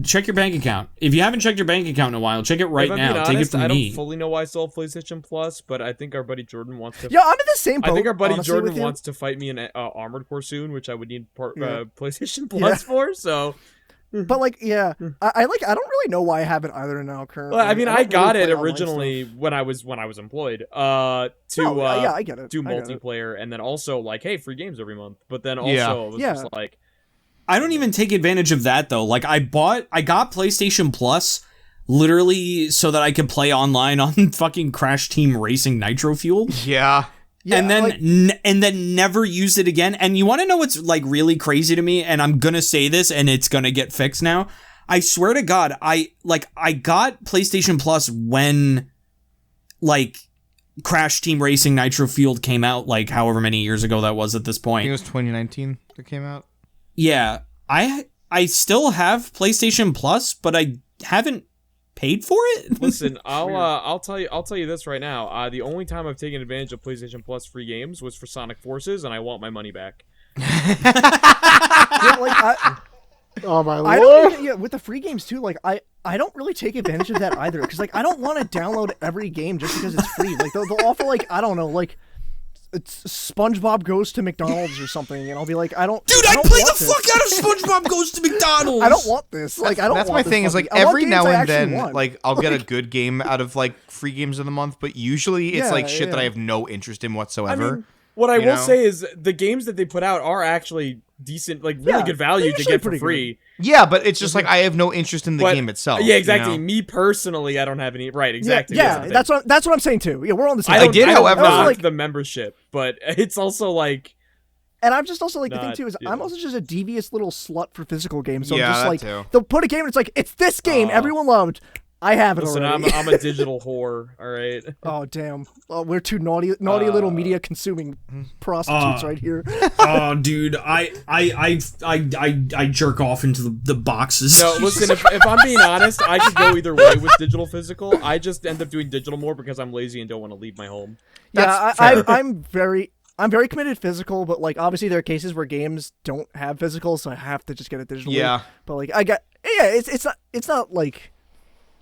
Check your bank account. If you haven't checked your bank account in a while, check it right If I'm now. being Take it honest, from I me. don't fully know why I still have PlayStation Plus, but I think our buddy Jordan wants to. Yeah, I'm in the same boat. I think our buddy honestly, Jordan with you. wants to fight me in Armored Core soon, which I would need Yeah. PlayStation Plus for. So, But like, yeah, I don't really know why I have it either now. Currently, well, I mean, I don't got really it play online originally stuff. when I was employed. To yeah, I get it. do I get it. multiplayer, and then also like, hey, free games every month. But then also, Yeah. it was just like, I don't even take advantage of that though. Like I got PlayStation Plus literally so that I could play online on fucking Crash Team Racing Nitro Fuel. Yeah. Yeah, and then like, and then never used it again. And you want to know what's like really crazy to me? And I'm gonna say this, and it's gonna get fixed now. I swear to God, I got PlayStation Plus when like Crash Team Racing Nitro Fueled came out, like however many years ago that was at this I point. think it was 2019 that came out. Yeah, I still have PlayStation Plus, but I haven't paid for it. Listen, I'll tell you this right now. The only time I've taken advantage of PlayStation Plus free games was for Sonic Forces, and I want my money back. Yeah, like, Oh my I lord! don't even, with the free games too. Like I don't really take advantage of that either, because like I don't want to download every game just because it's free. Like they'll offer like I don't know, like it's SpongeBob Goes to McDonald's or something, and I'll be like, I don't. Dude, I played the fuck out of SpongeBob Goes to McDonald's. I don't want this. Like I don't. That's want my this thing. Is fucking- like I want every games now I and actually then, want. like I'll get a good game out of like free games of the month, but usually it's Yeah, like shit that I yeah. have no interest in I whatsoever. mean, what I You will know? say is the games that they put out are actually decent, like really Yeah, good value they're to usually get for pretty free. Yeah, but it's just like I have no interest in the But- game itself. Yeah, exactly. you know? Me personally, I don't have any. Right, Yeah, exactly. yeah, that's what I'm saying too. Yeah, we're on the same. I page. did, however, I don't also, like like, the membership, but it's also like and I'm just also like the thing not, too is you I'm know. also just a devious little slut for physical games. So Yeah, I'm just that like too. they'll put a game and it's like it's this game everyone loved. I have it listen. already. I'm a digital whore. All right. Oh damn! Oh, we're two naughty little media consuming prostitutes right here. Oh, dude, I jerk off into the boxes. No, listen. If I'm being honest, I could go either way with digital physical. I just end up doing digital more because I'm lazy and don't want to leave my home. Yeah, I'm very committed physical, but like obviously there are cases where games don't have physical, so I have to just get it digitally. Yeah. But like it's not like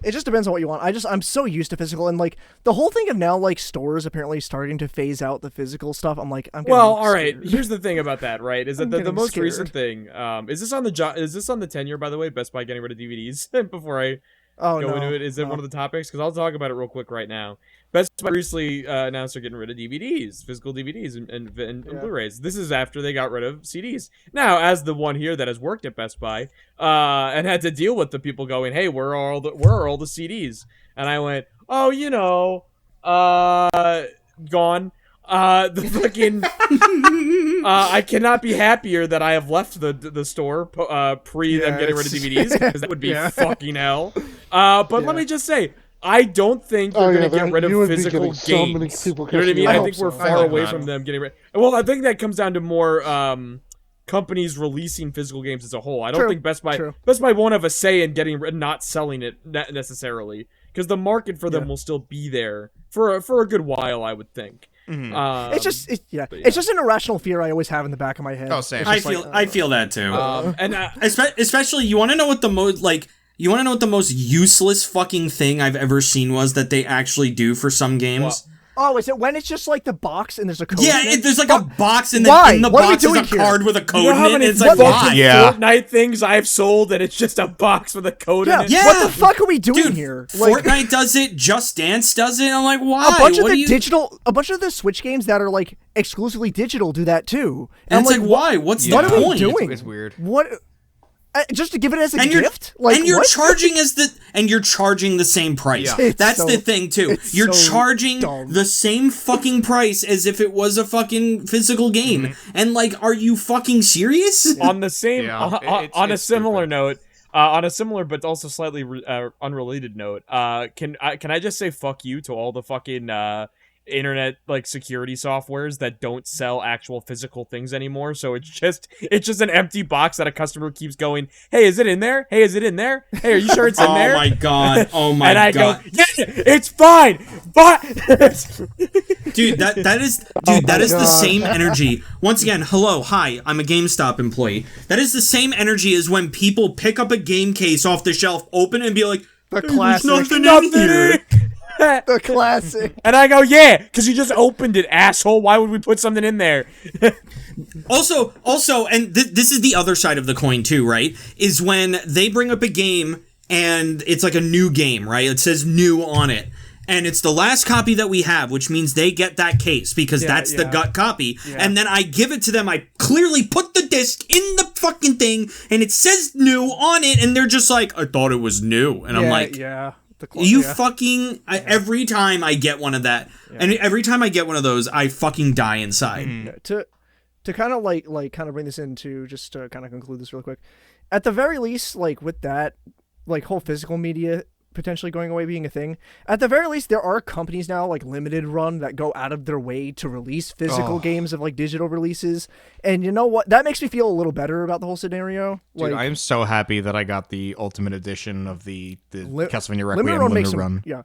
it just depends on what you want. I'm so used to physical, and like the whole thing of now like stores apparently starting to phase out the physical stuff. I'm like I'm getting Well, all right. scared. Here's the thing about that, right? Is that I'm the getting most scared. recent thing? Is this on the tenure, by the way? Best Buy getting rid of DVDs before I Oh go no, into it. Is it no. one of the topics? Because I'll talk about it real quick right now. Best Buy recently announced they're getting rid of DVDs, physical DVDs, and Blu-rays. This is after they got rid of CDs. Now, as the one here that has worked at Best Buy and had to deal with the people going, "Hey, where are all the CDs?" And I went, "Oh, gone." The fucking I cannot be happier that I have left the store pre them getting rid of DVDs, because that would be fucking hell. But let me just say, I don't think they're gonna get rid of physical games. So many people You know what I mean? I hope think we're so. far away from them getting rid. Well, I think that comes down to more companies releasing physical games as a whole. I don't think Best Buy won't have a say in not selling it necessarily, because the market for them will still be there for a good while, I would think. Mm-hmm. It's just an irrational fear I always have in the back of my head. Oh, same. I feel that too. And especially, you want to know what the most useless fucking thing I've ever seen was that they actually do for some games? Oh, is it when it's just like the box and there's a code? Yeah, in it? there's like a box, and then Why? in the What are we box is a doing here? card with a code you know how in it. many And it's like, fucking why? Yeah. Fortnite things I've sold, and it's just a box with a code in it? Yeah. What the fuck are we doing Dude, here? Like, Fortnite does it. Just Dance does it. I'm like, why? a bunch What of do the you... a bunch of the Switch games that are like exclusively digital do that too. And it's I'm like, why? What's what the are we point? doing? It's weird. What? Just to give it as a And gift? Like, and you're what? charging you're charging the same price. Yeah. It's That's so- the thing too. it's You're so charging dumb. the same fucking price as if it was a fucking physical game. Mm-hmm. And like, are you fucking serious? On the same, Yeah, on a it's similar stupid. note, on a similar but also slightly unrelated note, can I just say fuck you to all the fucking internet like security softwares that don't sell actual physical things anymore? So it's just an empty box that a customer keeps going, "Hey, is it in there? Hey, is it in there? Hey, are you sure it's in there?" Oh my god. Oh my and I god. go, "Yeah, it's fine, but." Dude, that is the same energy. Once again, hello, hi, I'm a GameStop employee. That is the same energy as when people pick up a game case off the shelf, open it, and be like, The "Hey, classic. there's nothing Nothing in here." The classic. And I go, "Yeah, because you just opened it, asshole. Why would we put something in there?" Also, and this is the other side of the coin too, right? Is when they bring up a game and it's like a new game, right? It says new on it. And it's the last copy that we have, which means they get that case because that's the gut copy. And then I give it to them. I clearly put the disc in the fucking thing and it says new on it. And they're just like, "I thought it was new." And I'm like, fucking, every time I get one of that, and every time I get one of those, I fucking die inside. To kind of like bring this into, just to kind of conclude this real quick, at the very least, like with that, like whole physical media potentially going away being a thing. At the very least, there are companies now like Limited Run that go out of their way to release physical games of like digital releases. And you know what? That makes me feel a little better about the whole scenario. Dude, Like, I'm so happy that I got the Ultimate Edition of the Castlevania Requiem Limited Run Limited Run. Yeah.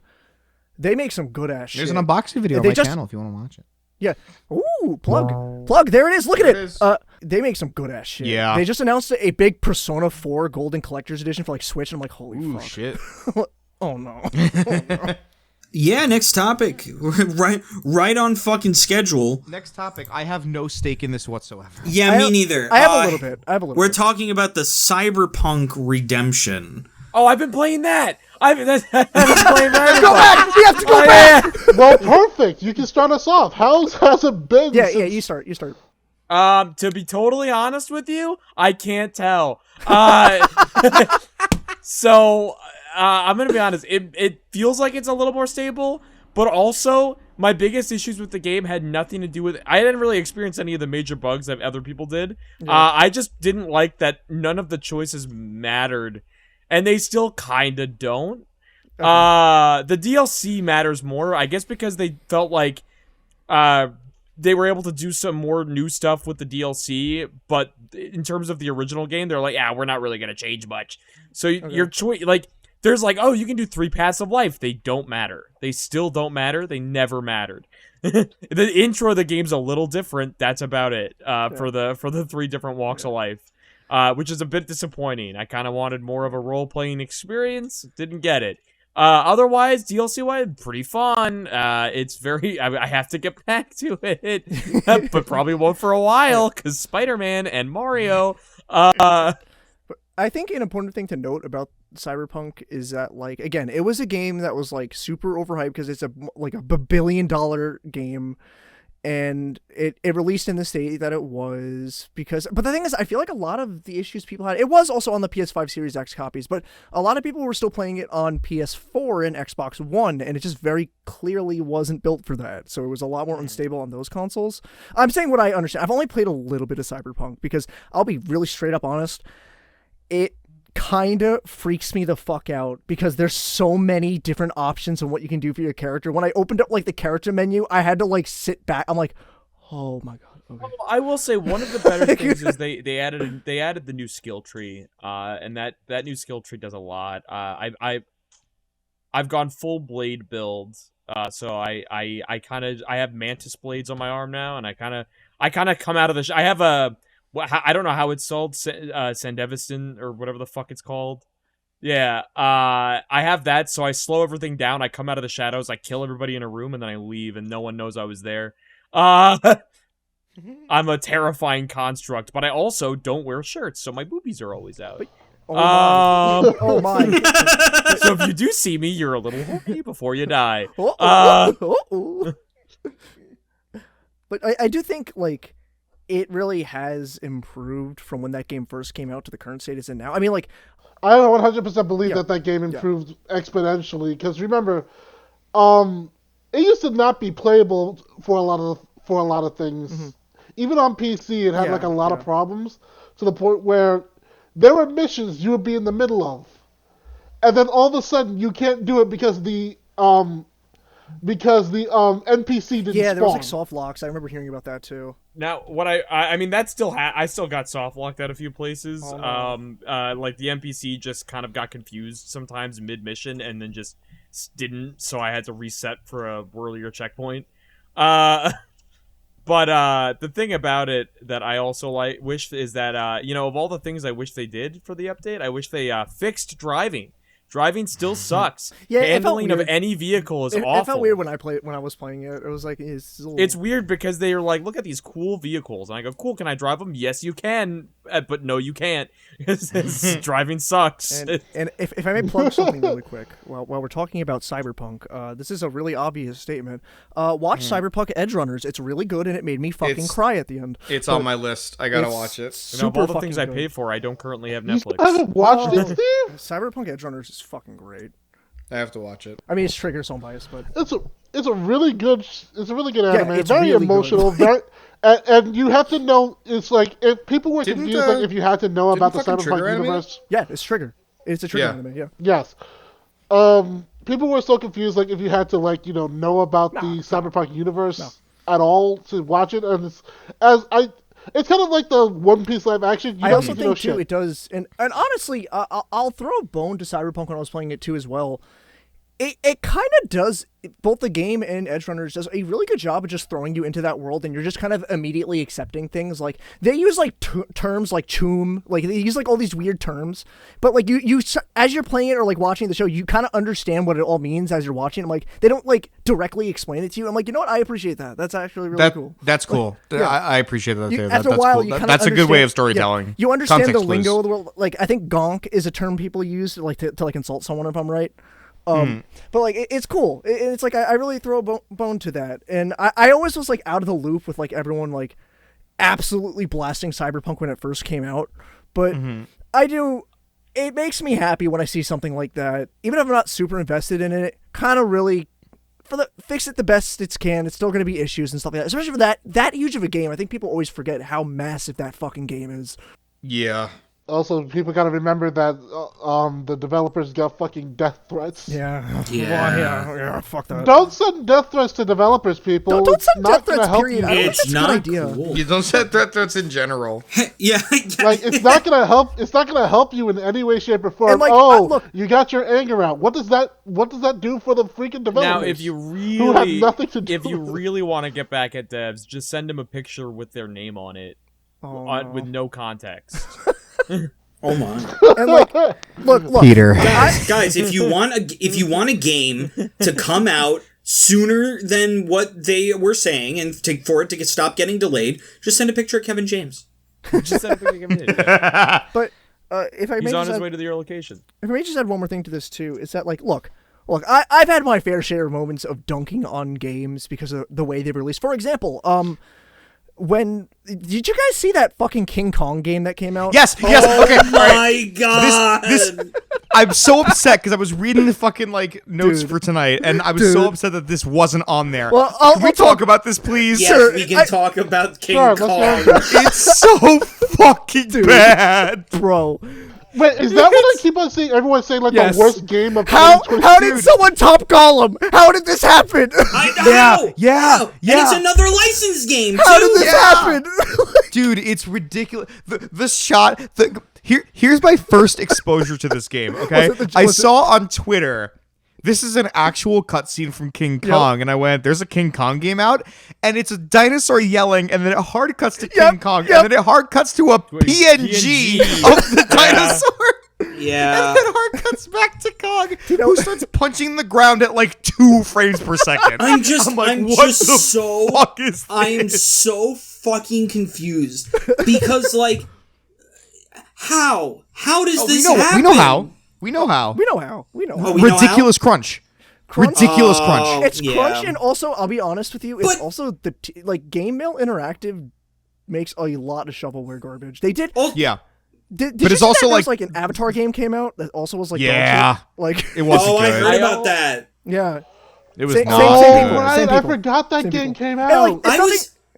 They make some good ass shit. There's an unboxing video on my channel if you want to watch it. Yeah. Ooh, plug. There it is. Look at it. They make some good ass shit. Yeah. They just announced a big Persona 4 Golden Collector's Edition for like Switch, and I'm like, holy fuck. Shit. Oh no. Yeah, next topic. right on fucking schedule. Next topic. I have no stake in this whatsoever. Yeah, me neither. I have a little bit. We're talking about the Cyberpunk Redemption. Oh, I've been playing that. I've been playing that. Go back. We have to go back. Well, perfect. You can start us off. Has it been? Yeah. You start. To be totally honest with you, I can't tell. So I'm gonna be honest. It feels like it's a little more stable, but also my biggest issues with the game had nothing to do with. I didn't really experience any of the major bugs that other people did. Yeah. I just didn't like that none of the choices mattered, and they still kind of don't. Okay. The DLC matters more, I guess, because they felt like they were able to do some more new stuff with the DLC, but in terms of the original game, they're like, yeah, we're not really going to change much. So your choice, like, there's like, oh, you can do 3 paths of life. They don't matter. They still don't matter. They never mattered. The intro of the game's a little different. That's about it for the 3 different walks of life, which is a bit disappointing. I kind of wanted more of a role-playing experience. Didn't get it. Otherwise, DLC-wise, pretty fun. It's very... I have to get back to it, but probably won't for a while, because Spider-Man and Mario... I think an important thing to note about Cyberpunk is that, like, again, it was a game that was, like, super overhyped because it's a billion-dollar game, and it released in the state that it was because... But the thing is, I feel like a lot of the issues people had... It was also on the PS5 Series X copies, but a lot of people were still playing it on PS4 and Xbox One, and it just very clearly wasn't built for that, so it was a lot more unstable on those consoles. I'm saying what I understand. I've only played a little bit of Cyberpunk, because I'll be really straight up honest, it kind of freaks me the fuck out because there's so many different options on what you can do for your character. When I opened up like the character menu, I had to like sit back. I'm like, oh my god. Okay. Well, I will say one of the better things is they added the new skill tree, and that new skill tree does a lot. I've gone full blade builds, so I have mantis blades on my arm now, and I kind of come out of the. I have a. I don't know how it's sold, Sandevistan or whatever the fuck it's called. Yeah, I have that, so I slow everything down. I come out of the shadows, I kill everybody in a room, and then I leave, and no one knows I was there. I'm a terrifying construct, but I also don't wear shirts, so my boobies are always out. Oh my. So if you do see me, you're a little horny before you die. But I do think, like, it really has improved from when that game first came out to the current state it's in now. I mean, like... I 100% believe that game improved exponentially, because remember, it used to not be playable for a lot of things. Mm-hmm. Even on PC, it had like a lot of problems, to the point where there were missions you would be in the middle of, and then all of a sudden you can't do it because the NPC didn't spawn. Yeah, there was like soft locks. I remember hearing about that too. Now, what I mean, that still I still got soft locked at a few places. Oh, no. Like the NPC just kind of got confused sometimes mid mission and then just didn't, so I had to reset for a earlier checkpoint. But the thing about it that I also wish is that of all the things I wish they did for the update, I wish they fixed driving. Driving still sucks. Yeah, handling of any vehicle is awful. It felt weird when I was playing it. It was like it's weird because they were like, "Look at these cool vehicles," and I go, "Cool, can I drive them?" Yes, you can, but no, you can't. Driving sucks. And if I may plug something really quick, while we're talking about Cyberpunk, this is a really obvious statement. Watch Cyberpunk Edge Runners. It's really good, and it made me fucking cry at the end. It's on my list. I gotta watch it. Of all the things I pay for, I don't currently have Netflix. You haven't watched it, Steve? Cyberpunk Edge Runners is fucking great. I have to watch it. I mean, it's Trigger, so I'm biased, but it's a really good anime. It's very really emotional. Very, and you have to know. It's like if people were confused, like if you had to know about the Cyberpunk universe. Yeah, it's Trigger. It's a Trigger anime. Yeah. Yes. people were so confused, like if you had to know about the Cyberpunk universe at all to watch it, and it's kind of like the One Piece live action. I also think too it does, and honestly, I'll throw a bone to Cyberpunk when I was playing it too as well. It kind of does, both the game and Edge Runners does a really good job of just throwing you into that world, and you're just kind of immediately accepting things. Like, they use, like, terms like choom, like, they use, like, all these weird terms, but, like, you as you're playing it or, like, watching the show, you kind of understand what it all means as you're watching. I'm like, they don't, like, directly explain it to you. I'm like, you know what? I appreciate that. That's actually really cool. That's cool. Like, yeah. I appreciate that, too. After a while, you that's a good way of storytelling. Yeah, you understand Context the lingo of the world. Like, I think gonk is a term people use, like, to like, insult someone, if I'm right. But like it's cool. It's like I really throw a bone to that, and I always was like out of the loop with like everyone like absolutely blasting Cyberpunk when it first came out. But I do. It makes me happy when I see something like that, even if I'm not super invested in it. Kind of really fix it the best it can. It's still going to be issues and stuff like that, especially for that huge of a game. I think people always forget how massive that fucking game is. Yeah. Also, people gotta remember that the developers got fucking death threats. Yeah. Yeah. Fuck that. Don't send death threats to developers, people. Don't send death threats. Period. I don't think that's a good idea. Cool. You don't send death threats in general. Yeah. Like it's not gonna help. It's not gonna help you in any way, shape, or form. Like, look, you got your anger out. What does that do for the freaking developers? Now, if you really, who have nothing to do if you really want to get back at devs, just send them a picture with their name on it, with no context. Oh my! And like, look, Peter. Guys, if you want a game to come out sooner than what they were saying, and for it to stop getting delayed, just send a picture of Kevin James. Just send a picture of Kevin James. Yeah. But if I may, he's on his way to your location. If I may just add one more thing to this too, is that like, look, I've had my fair share of moments of dunking on games because of the way they've released. For example, did you guys see that fucking King Kong game that came out? Yes. Okay. Oh my god! This I'm so upset because I was reading the fucking like notes for tonight, and I was so upset that this wasn't on there. Well, can we talk about this, please? Yes, Sure, we can talk about King Kong. It's so fucking bad, bro. Wait, is that what I keep on seeing? Everyone saying like the worst game of how did someone top Gollum? How did this happen? I know. Yeah. And it's another licensed game. How did this happen? Dude, it's ridiculous. The shot. Here's my first exposure to this game. Okay, I saw on Twitter. This is an actual cutscene from King Kong, and I went, "There's a King Kong game out," and it's a dinosaur yelling, and then it hard cuts to King Kong, and then it hard cuts to a PNG of the dinosaur. Yeah. And then hard cuts back to Kong, who starts punching the ground at like 2 frames per second. I'm just so fucking confused because like how does this happen? We know how. We know how. Ridiculous crunch. Ridiculous crunch. It's crunch, and also, I'll be honest with you, it's also the Game Mail Interactive makes a lot of shovelware garbage. They did. Yeah. Did but you it's see also that like an Avatar game came out that also was like like it wasn't good. I heard about that. Yeah. It was same not. I forgot that game came out. And, like,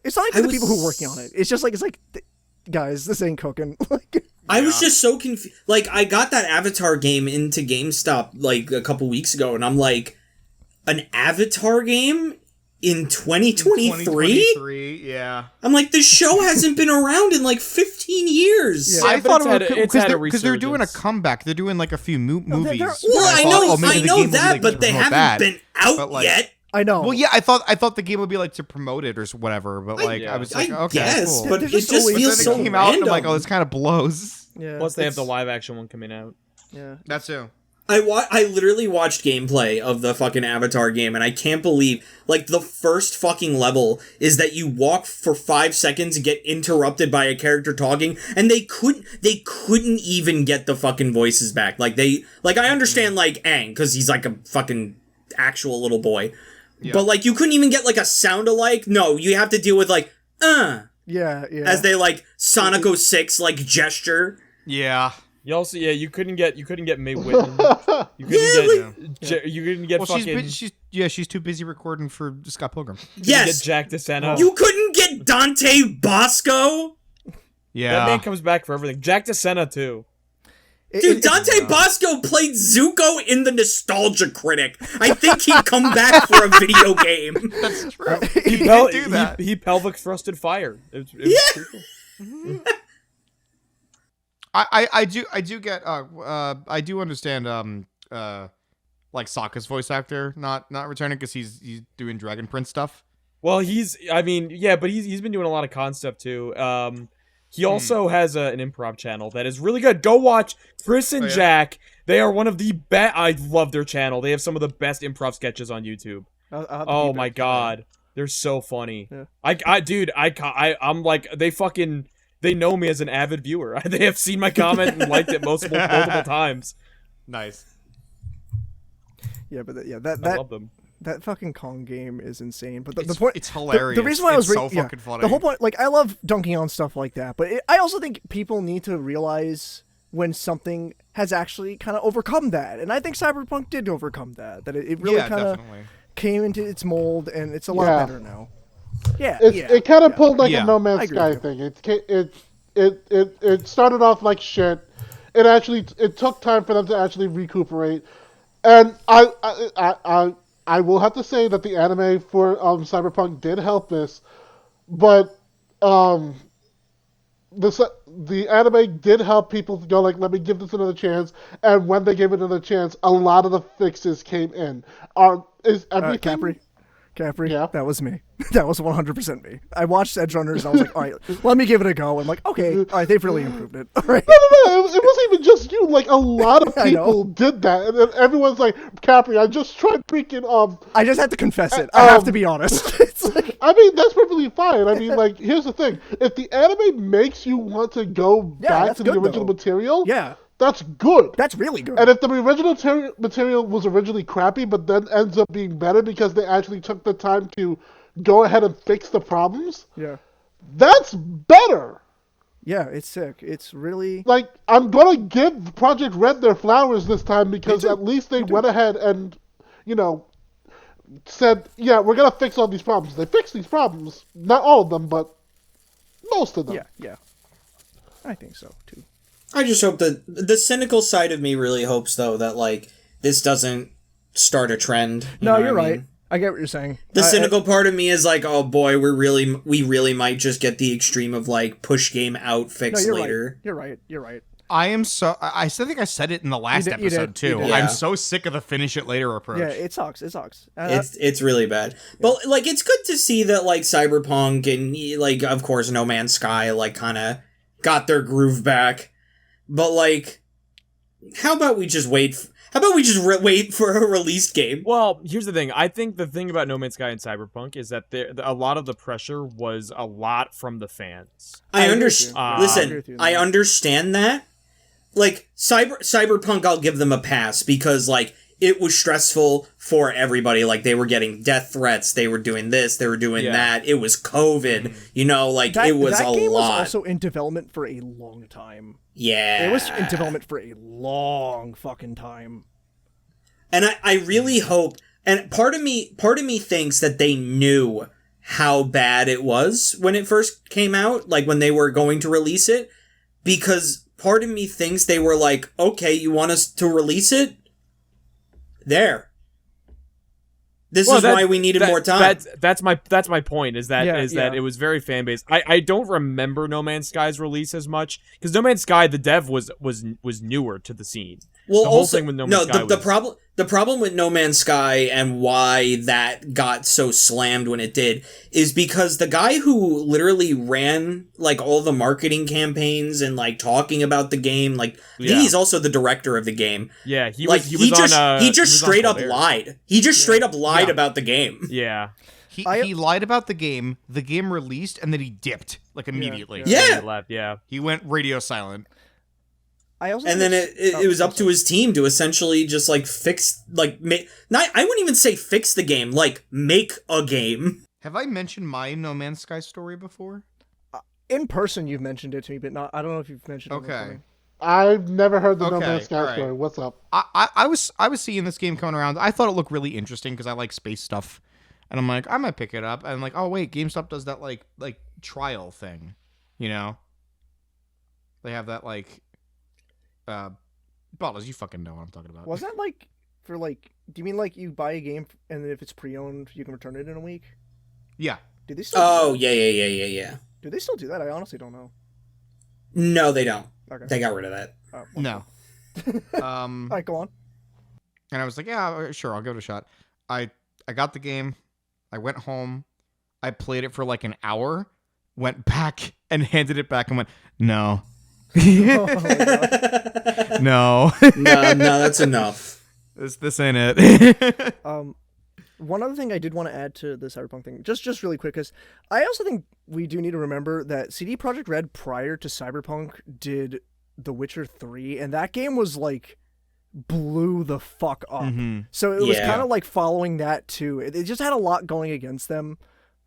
it's not like the people who are working on it. It's just like guys, this ain't cooking. I was just so confused. Like, I got that Avatar game into GameStop like a couple weeks ago, and I'm like, an Avatar game in 2023? Yeah. I'm like, this show hasn't been around in like 15 years. Yeah, I thought because they're doing a comeback. They're doing like a few movies. Well, I know that, but they haven't been out yet. I know. Well, yeah, I thought the game would be like to promote it or whatever, but like I was like, okay, yes, cool. but it just feels so came random. out and I'm like, oh, this kind of blows. Yeah. Plus, they have the live action one coming out. Yeah, that's too. I literally watched gameplay of the fucking Avatar game, and I can't believe, like, the first fucking level is that you walk for 5 seconds and get interrupted by a character talking, and they couldn't even get the fucking voices back. Like, I understand, like, Aang, because he's, like, a fucking actual little boy. Yeah. But, like, you couldn't even get, like, a sound-alike? No, you have to deal with, like, Yeah. as they, like, Sonic 06, like, gesture. Yeah. You also, you couldn't get May Whitman. You couldn't get fucking... She's too busy recording for Scott Pilgrim. Yes. Get Jack DeSena. You couldn't get Dante Bosco? Yeah. That man comes back for everything. Jack DeSena, too. Dude, Dante Bosco played Zuko in the Nostalgia Critic. I think he'd come back for a video game. That's true. He pelvic thrusted fire. It was pretty cool. I do understand like Sokka's voice actor not returning because he's doing Dragon Prince stuff. Well, but he's been doing a lot of con stuff too. He also has an improv channel that is really good. Go watch Chris and Jack. They are one of the best. I love their channel. They have some of the best improv sketches on YouTube. Oh my god, they're so funny. Yeah. I'm like they know me as an avid viewer. They have seen my comment and liked it multiple times. Nice. Yeah, but I love them. That fucking Kong game is insane. But the point, it's hilarious. The reason why it's so fucking funny. The whole point, like, I love dunking on stuff like that, but I also think people need to realize when something has actually kind of overcome that, and I think Cyberpunk did overcome that. That it really kind of came into its mold, and it's a lot better now. It kind of pulled like a No Man's Sky thing. It started off like shit. It took time for them to actually recuperate, and I will have to say that the anime for Cyberpunk did help this, but the anime did help people go like, let me give this another chance, and when they gave it another chance, a lot of the fixes came in. Is everything... Capri, that was me. That was 100% me. I watched Edge Runners and I was like, all right, let me give it a go. I'm like, okay, all right, they've really improved it. All right. No, it wasn't even just you. Like, a lot of people did that. And then everyone's like, Capri, I just tried freaking, I just had to confess it. I have to be honest. It's like... I mean, that's perfectly fine. I mean, like, here's the thing. If the anime makes you want to go back to the original material... Yeah. That's good. That's really good. And if the original material was originally crappy, but then ends up being better because they actually took the time to go ahead and fix the problems, that's better. Yeah, it's sick. It's really... Like, I'm going to give Project Red their flowers this time because at least they went ahead and, said, yeah, we're going to fix all these problems. They fixed these problems. Not all of them, but most of them. Yeah. I think so, too. I just hope that the cynical side of me really hopes, though, that, like, this doesn't start a trend. You're right. I get what you're saying. The cynical part of me is like, oh boy, we really might just get the extreme of, like, push game out, fix later. Right. You're right. I am so... I think I said it in the last episode, too. Yeah. I'm so sick of the finish it later approach. Yeah, it sucks. It's really bad. But, like, it's good to see that, like, Cyberpunk and, like, of course, No Man's Sky, like, kind of got their groove back. But, like, how about we just wait for a released game? Well, here's the thing. I think the thing about No Man's Sky and Cyberpunk is that a lot of the pressure was a lot from the fans. I understand. Listen, I understand that. Like, Cyberpunk, I'll give them a pass because, like, it was stressful for everybody. Like, they were getting death threats. They were doing this. They were doing that. It was COVID. It was a lot. That game was also in development for a long time. Yeah. It was in development for a long fucking time. And I really hope, and part of me thinks that they knew how bad it was when it first came out, like when they were going to release it, because part of me thinks they were like, okay, you want us to release it? There. This is why we needed more time. That's my point. Is that it was very fan based. I don't remember No Man's Sky's release as much because No Man's Sky, the dev was newer to the scene. Well, the whole thing with No Man's Sky the problem with No Man's Sky and why that got so slammed when it did is because the guy who literally ran like all the marketing campaigns and like talking about the game, like I think he's also the director of the game. Yeah, he just straight up lied. He just straight up lied about the game. Yeah. He lied about the game released, and then he dipped, like, immediately. Yeah. He left, He went radio silent. And then it was up to his team to essentially just, like, fix, like, I wouldn't even say fix the game, like, make a game. Have I mentioned my No Man's Sky story before? In person, you've mentioned it to me, but I don't know if you've mentioned it. Okay. I've never heard the No Man's Sky story. What's up? I was seeing this game coming around. I thought it looked really interesting because I like space stuff. And I'm like, I might pick it up. And I'm like, oh, wait, GameStop does that, like trial thing, They have that, like, Bottles, you fucking know what I'm talking about. Was that like for like? Do you mean like you buy a game and then if it's pre-owned, you can return it in a week? Yeah. Do they still? Oh yeah. Do they still do that? I honestly don't know. No, they don't. Okay. They got rid of that. Well, No. All right, go on. And I was like, yeah, sure, I'll give it a shot. I got the game. I went home. I played it for like an hour. Went back and handed it back and went, no. No. No, that's enough. This ain't it. One other thing I did want to add to the Cyberpunk thing, just really quick, because I also think we do need to remember that CD Projekt Red prior to Cyberpunk did The Witcher 3, and that game was like blew the fuck up. Mm-hmm. So it was kind of like following that too. It just had a lot going against them.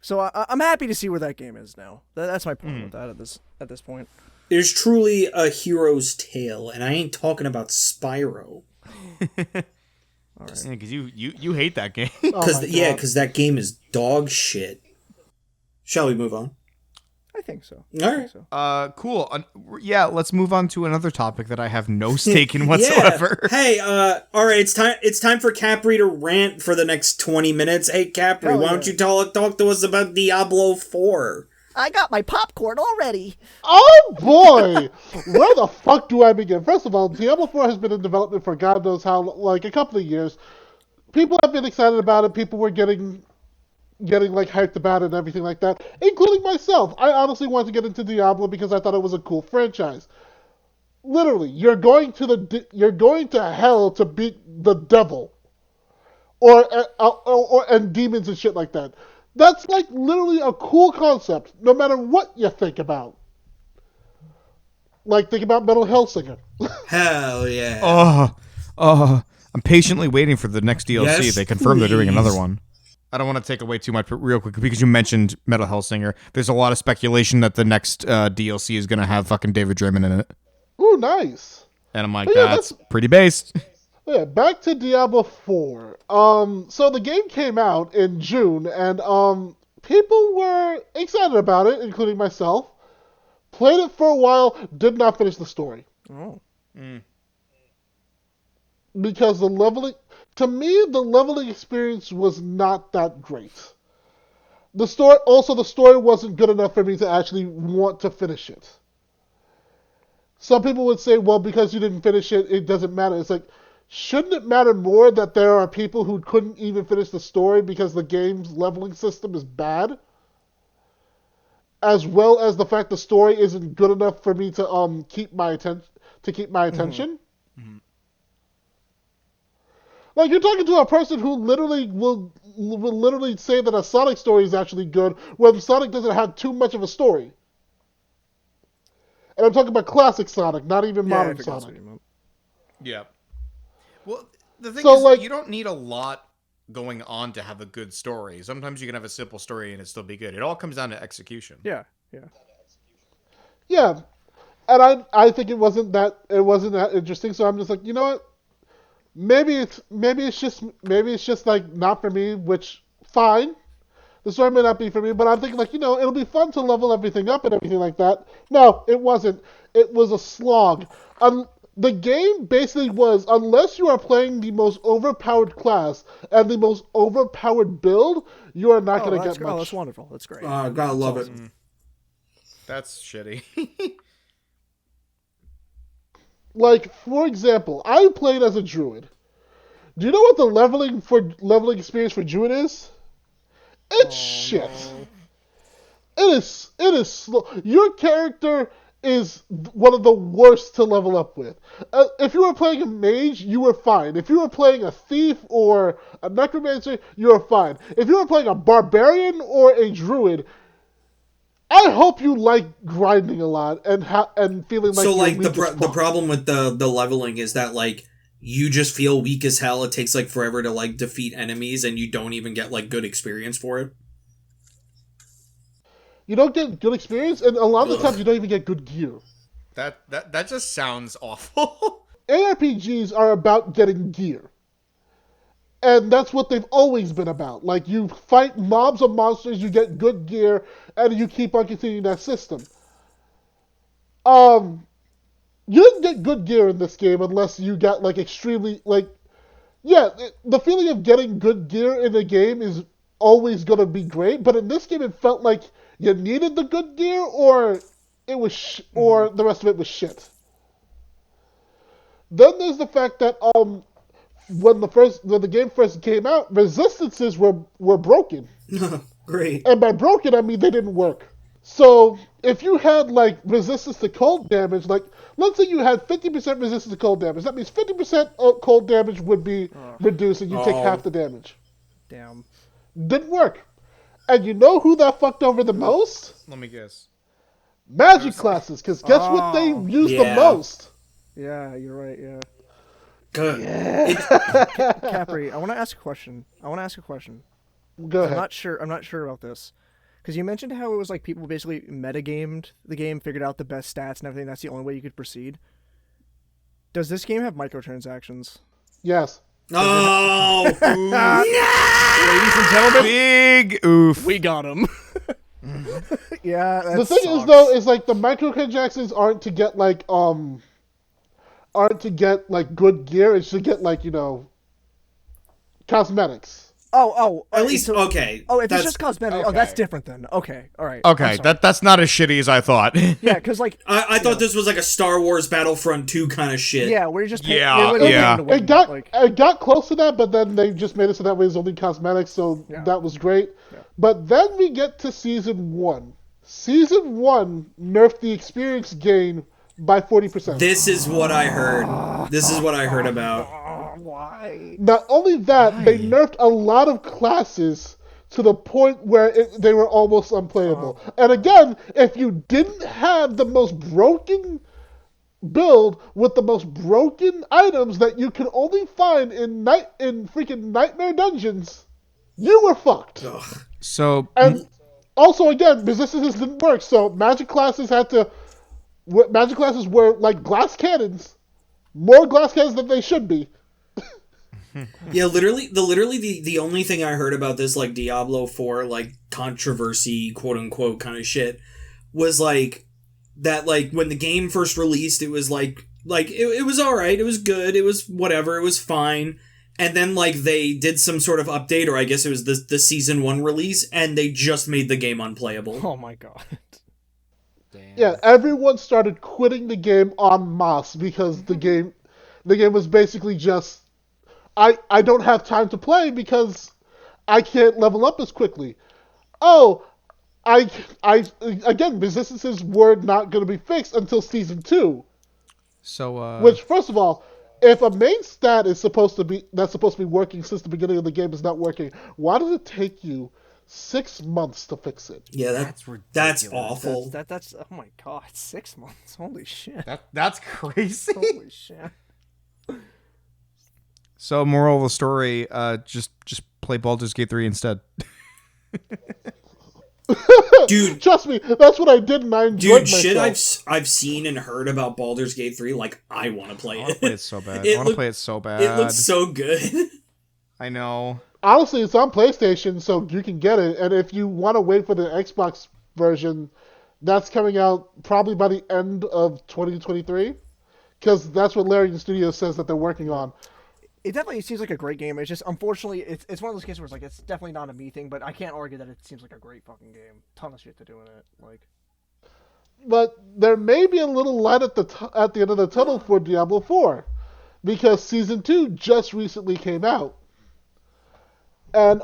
So I'm happy to see where that game is now. That's my point with that at this point. There's truly a hero's tale, and I ain't talking about Spyro. All right. Yeah, because you hate that game. Because that game is dog shit. Shall we move on? I think so. All right. Cool. Yeah, let's move on to another topic that I have no stake in whatsoever. Yeah. Hey, all right, it's time for Capri to rant for the next 20 minutes. Hey, Capri, why don't you talk to us about Diablo 4? I got my popcorn already. Oh boy! Where the fuck do I begin? First of all, Diablo 4 has been in development for God knows how, like a couple of years. People have been excited about it. People were getting like hyped about it and everything like that, including myself. I honestly wanted to get into Diablo because I thought it was a cool franchise. Literally, you're going to hell to beat the devil, and demons and shit like that. That's like literally a cool concept, no matter what you think about. Like think about Metal Hellsinger. Hell yeah! I'm patiently waiting for the next DLC. Yes, They confirmed they're doing please. another one. I don't want to take away too much, but real quick, because you mentioned Metal Hellsinger, there's a lot of speculation that the next DLC is going to have fucking David Draymond in it. Ooh, nice. And I'm like, But yeah, that's pretty based. Yeah, back to Diablo 4. So the game came out in June, and people were excited about it, including myself. Played it for a while, did not finish the story. Oh. Because the leveling experience was not that great. The story wasn't good enough for me to actually want to finish it. Some people would say, well, because you didn't finish it, it doesn't matter. It's like, shouldn't it matter more that there are people who couldn't even finish the story because the game's leveling system is bad? As well as the fact the story isn't good enough for me to keep my attention. Mm-hmm. Like, you're talking to a person who literally will literally say that a Sonic story is actually good when Sonic doesn't have too much of a story. And I'm talking about classic Sonic, not even modern Sonic. Yeah. Well, the thing So, is, like- you don't need a lot going on to have a good story. Sometimes you can have a simple story and it still be good. It all comes down to execution. Yeah. Yeah. And I think it wasn't that interesting, so I'm just like, you know what? Maybe it's just like not for me, which fine. The story may not be for me, but I'm thinking like, it'll be fun to level everything up and everything like that. No, it wasn't. It was a slog. The game basically was, unless you are playing the most overpowered class and the most overpowered build, you are not going to get much. Oh, that's wonderful. That's great. Gotta love it. That's shitty. Like, for example, I played as a druid. Do you know what the leveling experience for druid is? It's shit. No. It is slow. Your character is one of the worst to level up with. If you were playing a mage, you were fine. If you were playing a thief or a necromancer, you were fine. If you were playing a barbarian or a druid, I hope you like grinding a lot and feeling like so. You're Like weak as the fuck. problem with the leveling is that like you just feel weak as hell. It takes like forever to like defeat enemies, and you don't even get like good experience for it. You don't get good experience, and a lot of the times you don't even get good gear. That just sounds awful. ARPGs are about getting gear. And that's what they've always been about. Like, you fight mobs of monsters, you get good gear, and you keep on continuing that system. The you didn't get good gear in this game unless you got like extremely like. Yeah, the feeling of getting good gear in a game is always gonna be great, but in this game it felt like you needed the good gear, or it was, or the rest of it was shit. Then there's the fact that when the game first came out, resistances were broken. Great. And by broken, I mean they didn't work. So if you had like resistance to cold damage, like let's say you had 50% resistance to cold damage, that means 50% of cold damage would be reduced, and you take half the damage. Damn. Didn't work. And you know who that fucked over the most? Let me guess. Magic classes, because guess what they use the most? Yeah, you're right. Yeah. Good. Capri, I want to ask a question. Go ahead. I'm not sure about this. Because you mentioned how it was like people basically metagamed the game, figured out the best stats and everything. That's the only way you could proceed. Does this game have microtransactions? Yes. Oh, Ladies and gentlemen, Big oof. we got him. Yeah, that The thing is though, is like the microtransactions aren't to get like good gear. It's to get like, you know, cosmetics. At least so, okay. Oh, if it's that's- just cosmetic, oh, that's different then. Okay, all right. Okay, that's not as shitty as I thought. Yeah, because like I thought this was like a Star Wars Battlefront 2 kind of shit. yeah, we're just Yeah, you're literally yeah. paying to win, It got close to that, but then they just made it so that way it's only cosmetics, so that was great. Yeah. But then we get to Season 1. Season 1 nerfed the experience gain by 40%. This is what I heard. This is what I heard about. why? Not only that, they nerfed a lot of classes to the point where they were almost unplayable. And again, if you didn't have the most broken build with the most broken items that you can only find in freaking Nightmare Dungeons, you were fucked. Ugh. So, And also, again, resistances didn't work, so magic classes were like glass cannons. More glass cannons than they should be. Yeah, literally the only thing I heard about this like Diablo 4 like controversy, quote unquote, kind of shit was like that like when the game first released, it was like it was all right, it was good, it was whatever, it was fine. And then like they did some sort of update, or I guess it was the season 1 release, and they just made the game unplayable. Oh my god. damn. Yeah, everyone started quitting the game en masse because the game was basically just I don't have time to play because I can't level up as quickly. Oh, again, resistances were not going to be fixed until Season 2. So, Which, first of all, if a main stat is supposed to be working since the beginning of the game is not working, why does it take you 6 months to fix it? Yeah, That's ridiculous. that's awful. That's oh my god, 6 months. Holy shit. that's crazy. Holy shit. So, moral of the story, just play Baldur's Gate 3 instead. Dude, Trust me, that's what I did, and I enjoyed myself. shit I've seen and heard about Baldur's Gate 3, like I want to play I want to it. play it so bad. It I want to play it so bad. It looks so good. I know. Honestly, it's on PlayStation, so you can get it. And if you want to wait for the Xbox version, that's coming out probably by the end of 2023, because that's what Larian Studios says that they're working on. It definitely seems like a great game. It's just, unfortunately, it's one of those cases where it's like, it's definitely not a me thing, but I can't argue that it seems like a great fucking game. Ton of shit to do in it. Like, But there may be a little light at the end of the tunnel for Diablo 4, because Season 2 just recently came out. And,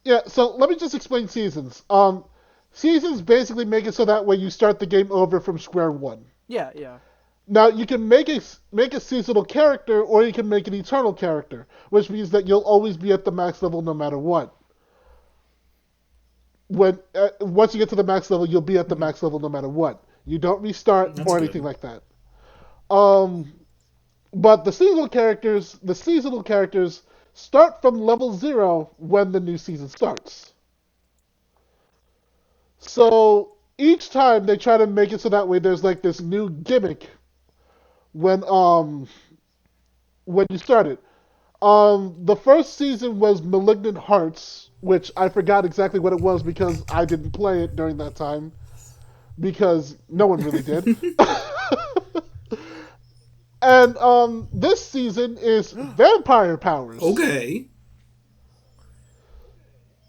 yeah, so let me just explain Seasons. Seasons basically make it so that way you start the game over from square one. yeah. Now, you can make a seasonal character, or you can make an eternal character, which means that you'll always be at the max level no matter what. Once you get to the max level, you'll be at the max level no matter what. You don't restart or anything like that. But the seasonal characters start from level 0 when the new season starts. So each time they try to make it so that way there's like this new gimmick when you start it. The first season was Malignant Hearts, which I forgot exactly what it was because I didn't play it during that time, because no one really did. And this season is vampire powers. Okay.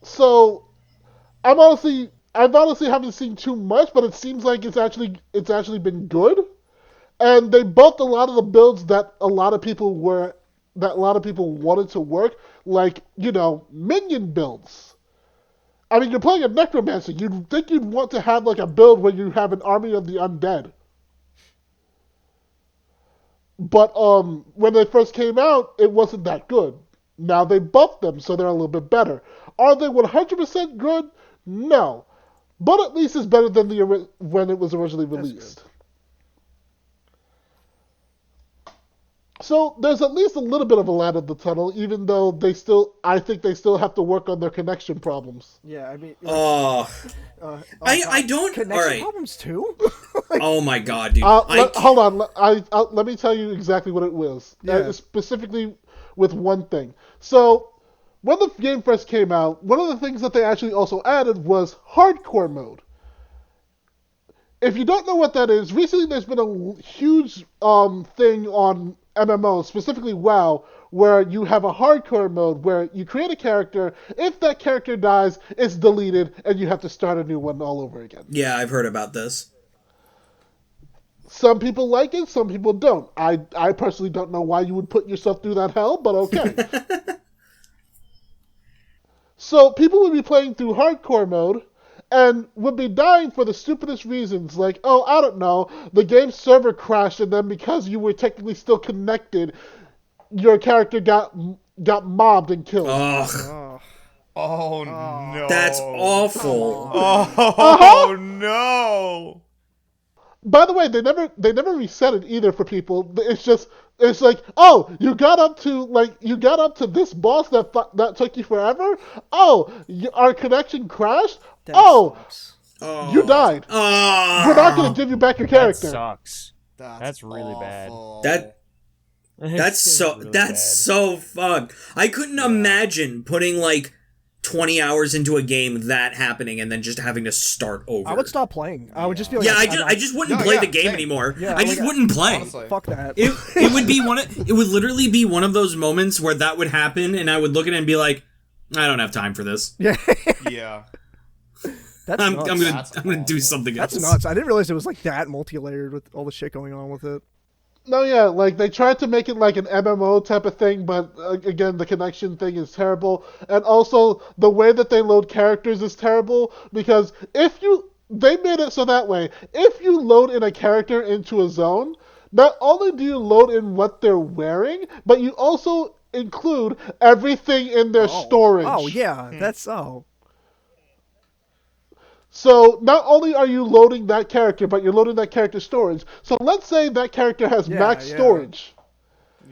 So I honestly haven't seen too much, but it seems like it's actually been good. And they buffed a lot of the builds that a lot of people wanted to work, like, minion builds. I mean, you're playing a necromancer. You'd think you'd want to have like a build where you have an army of the undead. But when they first came out, it wasn't that good. Now they buffed them, so they're a little bit better. Are they 100% good? No. But at least it's better than when it was originally released. So there's at least a little bit of a light at the tunnel, even though I think they still have to work on their connection problems. Yeah, I mean... I don't... Connection all right. problems, too? Oh my god, dude. Hold on. Let me tell you exactly what it was. Yeah. Specifically with one thing. So, when the game first came out, one of the things that they actually also added was hardcore mode. If you don't know what that is, recently there's been a huge thing on MMOs, specifically WoW, where you have a hardcore mode where you create a character, if that character dies, it's deleted, and you have to start a new one all over again. Yeah, I've heard about this. Some people like it, some people don't. I personally don't know why you would put yourself through that hell, but okay. So people would be playing through hardcore mode, and would be dying for the stupidest reasons, like, oh, I don't know, the game's server crashed, and then because you were technically still connected, your character got mobbed and killed. Ugh. Oh no. That's awful. Oh no. By the way, they never reset it either for people. It's like, oh, you got up to this boss that took you forever. Oh, our connection crashed. Sucks. You died. We're not gonna give you back your character. That sucks. That's really bad. That's so fucked. I couldn't imagine putting like 20 hours into a game that happening and then just having to start over. I would stop playing. I would just be like, yeah, I just wouldn't play the game anymore. Yeah, I just wouldn't play. Honestly. Fuck that. It would be it would literally be one of those moments where that would happen and I would look at it and be like, I don't have time for this. Yeah. Yeah. That's I'm nuts. gonna do something else. That's nuts. I didn't realize it was like that multi-layered with all the shit going on with it. No, yeah, like they tried to make it like an MMO type of thing, but again, the connection thing is terrible, and also the way that they load characters is terrible because they made it so that way, if you load in a character into a zone, not only do you load in what they're wearing, but you also include everything in their storage. Oh yeah, that's So not only are you loading that character, but you're loading that character's storage. So let's say that character has max storage.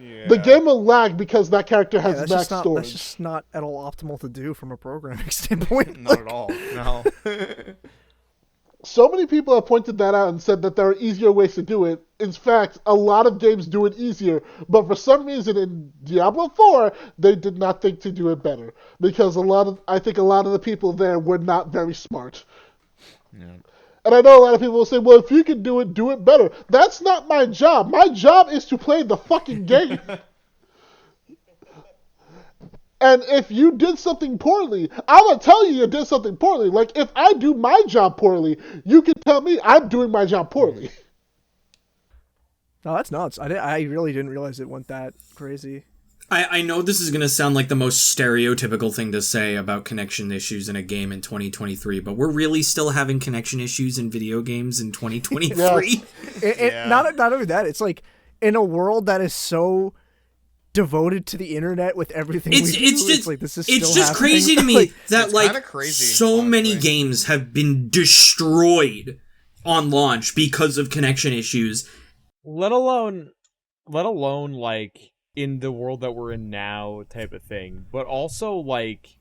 Yeah. The game will lag because that character has max storage. That's just not at all optimal to do from a programming standpoint. Not at all. No. So many people have pointed that out and said that there are easier ways to do it. In fact, a lot of games do it easier, but for some reason in Diablo 4, they did not think to do it better because I think a lot of the people there were not very smart. Yeah. And I know a lot of people will say, well, if you can do it better. That's not my job. My job is to play the fucking game. And if you did something poorly, I'm going to tell you did something poorly. Like, if I do my job poorly, you can tell me I'm doing my job poorly. No, that's nuts. I really didn't realize it went that crazy. I know this is going to sound like the most stereotypical thing to say about connection issues in a game in 2023, but we're really still having connection issues in video games in 2023. Yeah. Not only that, it's like in a world that is so devoted to the internet with everything it's like this is it's still just happening. crazy to me that like crazy, so honestly. many games have been destroyed on launch because of connection issues. Let alone like in the world that we're in now type of thing, but also like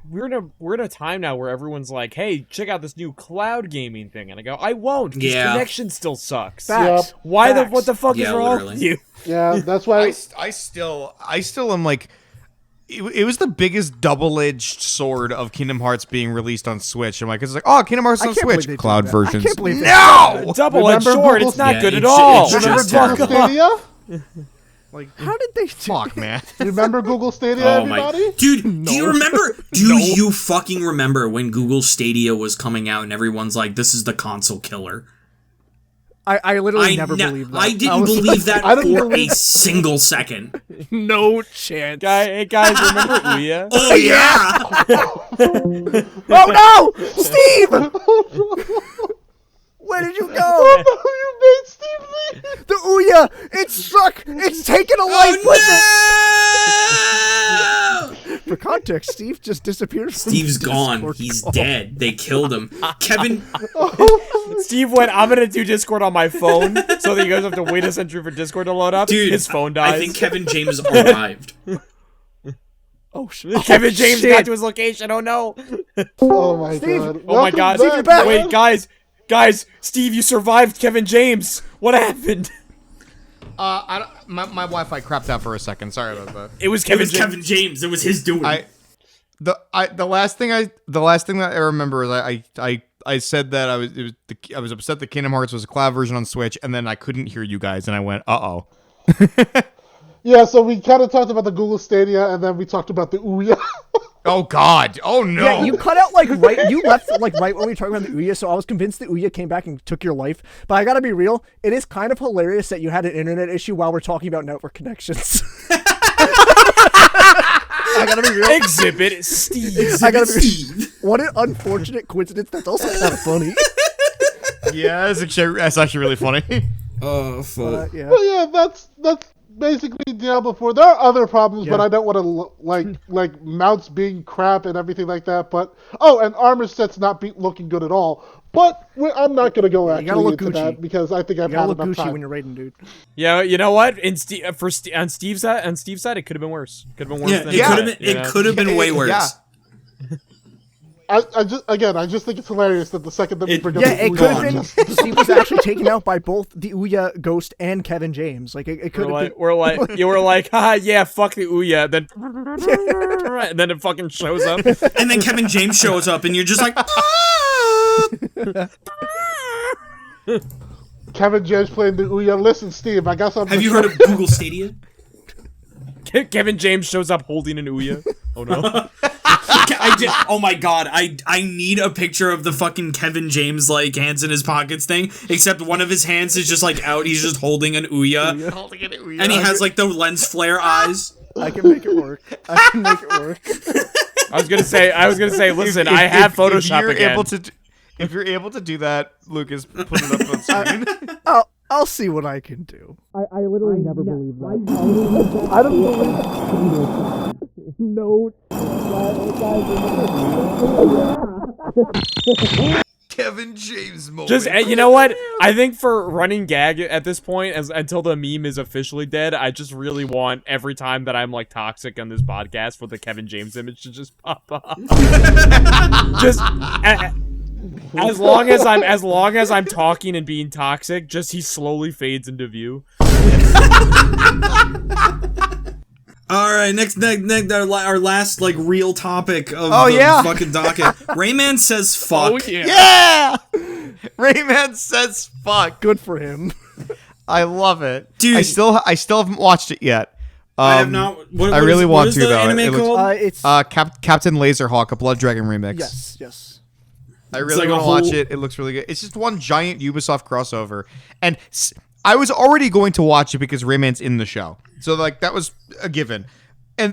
we're in a time now where everyone's like, hey, check out this new cloud gaming thing, and I go, I won't, because connection still sucks. Facts. Yep. What the fuck is wrong with you? Yeah, that's why I still am like, it was the biggest double-edged sword of Kingdom Hearts being released on Switch. I'm like, it's like, oh, Kingdom Hearts on Switch, cloud versions. I can't believe no, double-edged sword. It's not good at it's all. just Remember Google Stadia? like, How did they fuck, man. Remember Google Stadia, Oh everybody? my dude, do you remember? Do you fucking remember when Google Stadia was coming out and everyone's like, "This is the console killer"? I literally never believed that. I didn't believe that I didn't for a believe- single second. No chance. Hey guys, remember Ouya? Oh yeah. Oh no, Steve! Where did you go? You made Steve leave. The Ouya, it's struck. It's taken a life with it. For context, Steve just disappeared. From Steve's the gone. Discord He's call. dead. They killed him. Kevin. Steve went, I'm gonna do Discord on my phone so that you guys have to wait a century for Discord to load up. Dude, his phone dies. I think Kevin James arrived. Oh shit! Kevin James shit. got to his location. Oh no! Oh my Steve. god. Oh my god! Welcome back, Wait, man. guys, Steve, you survived Kevin James. What happened? My Wi-Fi crapped out for a second. Sorry about that. It was It Kevin was James. Kevin James. It was his doing. The last thing that I remember is I said that I was upset that Kingdom Hearts was a cloud version on Switch, and then I couldn't hear you guys, and I went, uh-oh. Yeah, so we kind of talked about the Google Stadia, and then we talked about the Ouya. Oh God! Oh no! Yeah, you cut out like right. You left like right when we were talking about the Ouya, so I was convinced the Ouya came back and took your life. But I gotta be real, it is kind of hilarious that you had an internet issue while we're talking about network connections. I gotta be real. Exhibit Steve. I gotta be. What an unfortunate coincidence. That's also kind of funny. Yeah, that's actually really funny. Oh fuck. Yeah. But yeah, that's basically Diablo 4. There are other problems, but I don't want to like mounts being crap and everything like that. But and armor sets not looking good at all. But I'm not gonna go gotta look into that Gucci. because I think I've You had gotta look enough Gucci time. when you're raiding, dude. Yeah, you know what? On Steve's side, it could have been worse. Could have been worse. Yeah, than it could have that, been. you know? It could have been way worse. Yeah. I just think it's hilarious that the second that we bring up Yeah, the it Ouya, could have just- been. Steve was actually taken out by both the Ouya Ghost and Kevin James. Like it could have been. You were like, haha, yeah, fuck the Ouya. Then, and then it fucking shows up. And then Kevin James shows up, and you're just like, Kevin James playing the Ouya. Listen, Steve, I got something. have to you show heard of Google Stadia? Kevin James shows up holding an Ouya. Oh no. Oh my god, I need a picture of the fucking Kevin James like hands in his pockets thing, except one of his hands is just like out, he's just holding an Ouya. And he has like the lens flare eyes. I can make it work. I can make it work. I was gonna say, listen, I have Photoshop again. If you're able to do that, Lucas, put it up on screen. I'll see what I can do. I literally never believed that. I don't believe it. No. Kevin James moment. Just you know what? I think for running gag at this point, until the meme is officially dead, I just really want every time that I'm like toxic on this podcast for the Kevin James image to just pop up. Just as long as I'm talking and being toxic, just he slowly fades into view. All right, next our last like real topic of fucking docket. Rayman says fuck. Oh yeah. Yeah! Rayman says fuck. Good for him. I love it. Dude. I still haven't watched it yet. I have not. What I really want to, the though. Anime It looks- called? It's Captain Laserhawk, a Blood Dragon remix. yes. I really like a want to watch whole- it. It looks really good. It's just one giant Ubisoft crossover. And I was already going to watch it because Rayman's in the show. So like that was a given.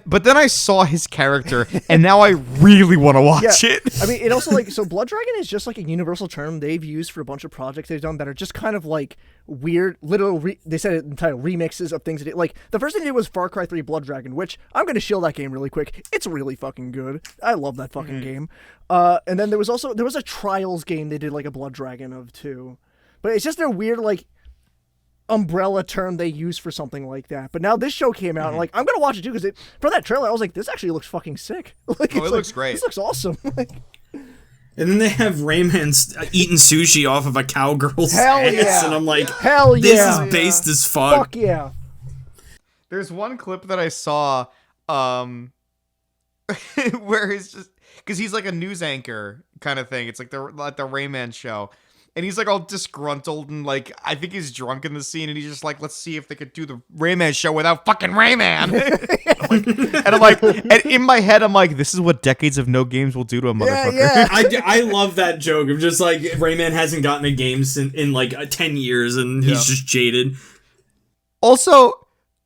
But then I saw his character and now I really want to watch it. I mean, it also so Blood Dragon is just like a universal term they've used for a bunch of projects they've done that are just kind of like weird little. They said it in the title, remixes of things. Like the first thing they did was Far Cry 3 Blood Dragon, which I'm gonna shill that game really quick. It's really fucking good. I love that fucking game. And then there was a Trials game they did like a Blood Dragon of too, but it's just a weird like umbrella term they use for something like that. But now this show came out, and like I'm gonna watch it too because for that trailer I was like, this actually looks fucking sick. Like, it looks great. This looks awesome. Like, And then they have Rayman eating sushi off of a cowgirl's Hell ass, yeah. and I'm like, hell this yeah, is based as fuck. fuck yeah. There's one clip that I saw where it's just because he's like a news anchor kind of thing. It's like the Rayman show. And he's like all disgruntled and like I think he's drunk in the scene and he's just like, let's see if they could do the Rayman show without fucking Rayman. and in my head I'm like, this is what decades of no games will do to a motherfucker. Yeah. I love that joke of just like Rayman hasn't gotten a game in like 10 years and he's just jaded. Also,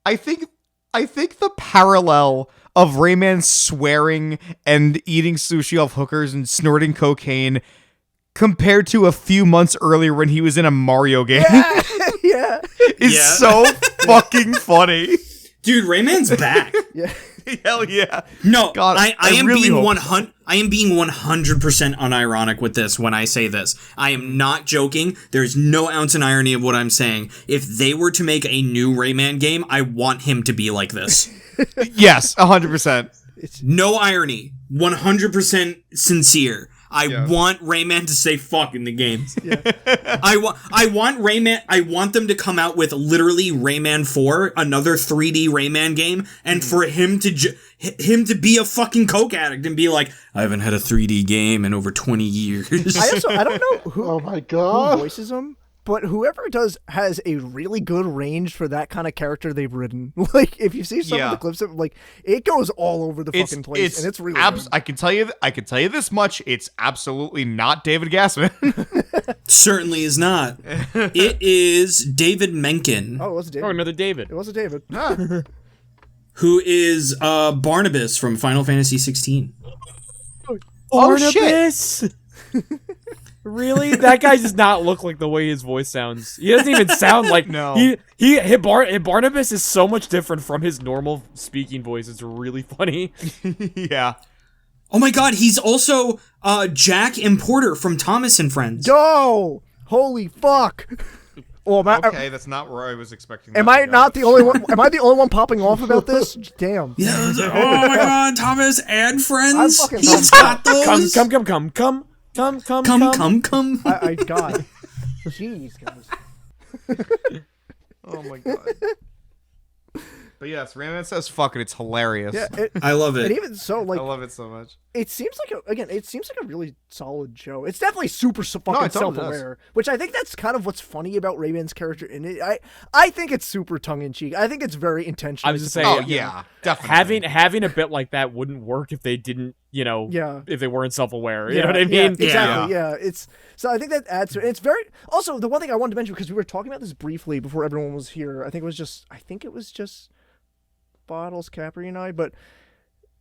I think the parallel of Rayman swearing and eating sushi off hookers and snorting cocaine compared to a few months earlier when he was in a Mario game is so fucking funny. Dude, Rayman's back. Hell yeah. No, God, I am really being hope so. I am being 100% unironic with this when I say this. I am not joking. There's no ounce in irony of what I'm saying. If they were to make a new Rayman game, I want him to be like this. Yes, 100%. No irony. 100% sincere. I want Rayman to say fuck in the games. Yeah. I want Rayman. I want them to come out with literally Rayman 4, another 3D Rayman game, and for him to be a fucking coke addict and be like, I haven't had a 3D game in over 20 years. I don't know who. Oh my god. Who voices him? But whoever does has a really good range for that kind of character they've written. Like, if you see some of the clips of like, it goes all over the fucking place, and it's really good. I can tell you this much: it's absolutely not David Gassman. Certainly is not. It is David Menken. Oh, it was David. Oh, another David. It was a David. Who is Barnabas from Final Fantasy 16. Barnabas! Shit! Really? That guy does not look like the way his voice sounds. He doesn't even sound like Barnabas is so much different from his normal speaking voice. It's really funny. Yeah. Oh my god, he's also Jack and Porter from Thomas and Friends. Yo! Holy fuck! Oh, okay, that's not where I was expecting. Am I not the only one? Am I the only one popping off about this? Damn. Yeah. Oh my god, Thomas and Friends. He's got those. Come. Come. I God. Jeez, guys. Oh my god. But yes, Rayman says fuck it. It's hilarious. Yeah, I love it. And even so, like, I love it so much. It seems like a really solid show. It's definitely super fucking self-aware, which I think that's kind of what's funny about Rayman's character in it. I think it's super tongue-in-cheek. I think it's very intentional. I was just saying, definitely. Having a bit like that wouldn't work if they didn't, if they weren't self-aware. You know what I mean? Yeah, exactly. Yeah. So I think that adds to it. It's very also the one thing I wanted to mention because we were talking about this briefly before everyone was here. I think it was just Bottles, Capri, and I, but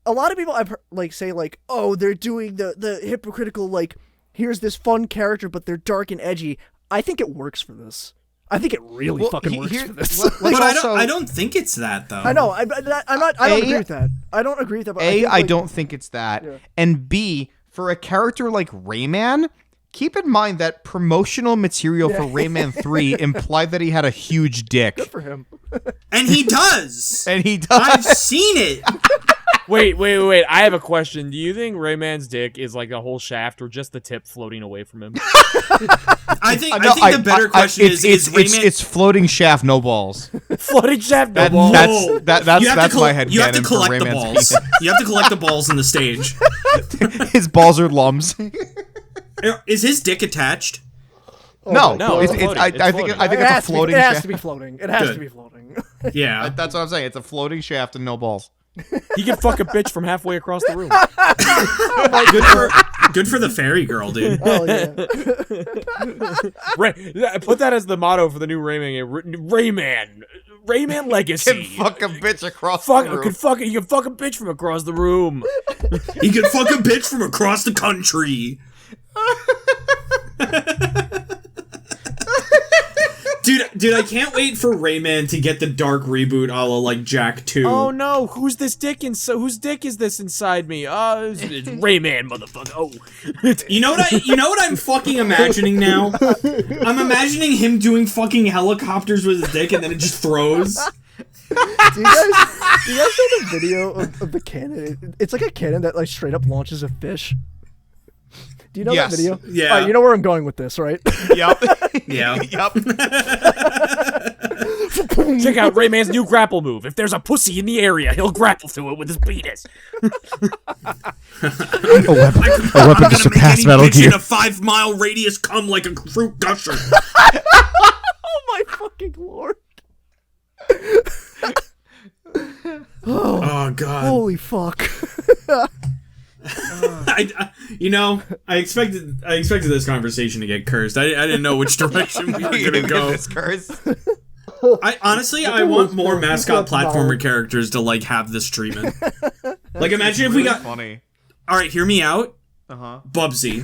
a lot of people I've heard, say oh, they're doing the hypocritical here's this fun character but they're dark and edgy. I think it works for this. I think it really fucking works for this. But I don't think it's that though. I know. I don't agree with that. I don't agree with that. But I don't think it's that. Yeah. And B, for a character like Rayman, keep in mind that promotional material for Rayman 3 implied that he had a huge dick. Good for him. And he does. I've seen it. Wait. I have a question. Do you think Rayman's dick is like a whole shaft or just the tip floating away from him? I think the better question is Rayman... It's floating shaft, no balls. Floating shaft, no balls. That's my head. You have to collect the balls. You have to collect the balls in the stage. His balls are lums. Is his dick attached? No. I think it's a floating shaft. It has to be floating. It has to be floating. Yeah. That's what I'm saying. It's a floating shaft and no balls. He can fuck a bitch from halfway across the room. Good for the fairy girl, dude. Oh, yeah. Put that as the motto for the new Rayman. Rayman Legacy. Can fuck a bitch across the room. You can fuck a bitch from across the room. He can fuck a bitch from across the country. Dude, I can't wait for Rayman to get the dark reboot a la Jack 2. Oh no, whose dick is this inside me? It's Rayman, motherfucker. Oh. You know what I'm fucking imagining now? I'm imagining him doing fucking helicopters with his dick and then it just throws. Do you guys know the video of the cannon? It's like a cannon that straight up launches a fish. Do you know Yes. that video? Yeah. All right, you know where I'm going with this, right? Yep. Yeah. Yep. Check out Rayman's new grapple move. If there's a pussy in the area, he'll grapple through it with his penis. A weapon to surpass Metal bitch Gear. in a 5-mile radius come like a fruit gusher. Oh my fucking lord. Oh god. Holy fuck. I expected this conversation to get cursed. I didn't know which direction we were gonna go. This curse. I want more mascot platformer characters to like have this treatment. Like imagine if we got funny. All right, hear me out. Uh-huh. Bubsy.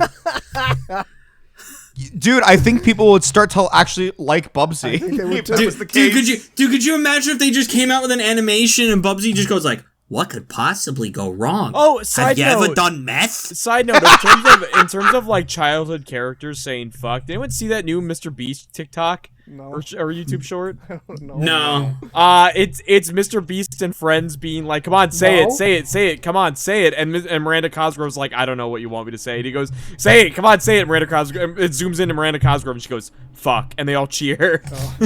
Dude, I think people would start to actually like Bubsy. they would If too. that was the case. Could you imagine if they just came out with an animation and Bubsy just goes like, "What could possibly go wrong? Oh, have side you note. ever done meth?" Side note, in terms of like childhood characters saying fuck, did anyone see that new Mr. Beast TikTok? No. Or YouTube short? No. It's Mr. Beast and friends being like, come on, say it, come on, say it. And Miranda Cosgrove's like, I don't know what you want me to say. And he goes, say it, come on, say it. Miranda Cosgrove, it zooms into Miranda Cosgrove and she goes, fuck. And they all cheer. Oh.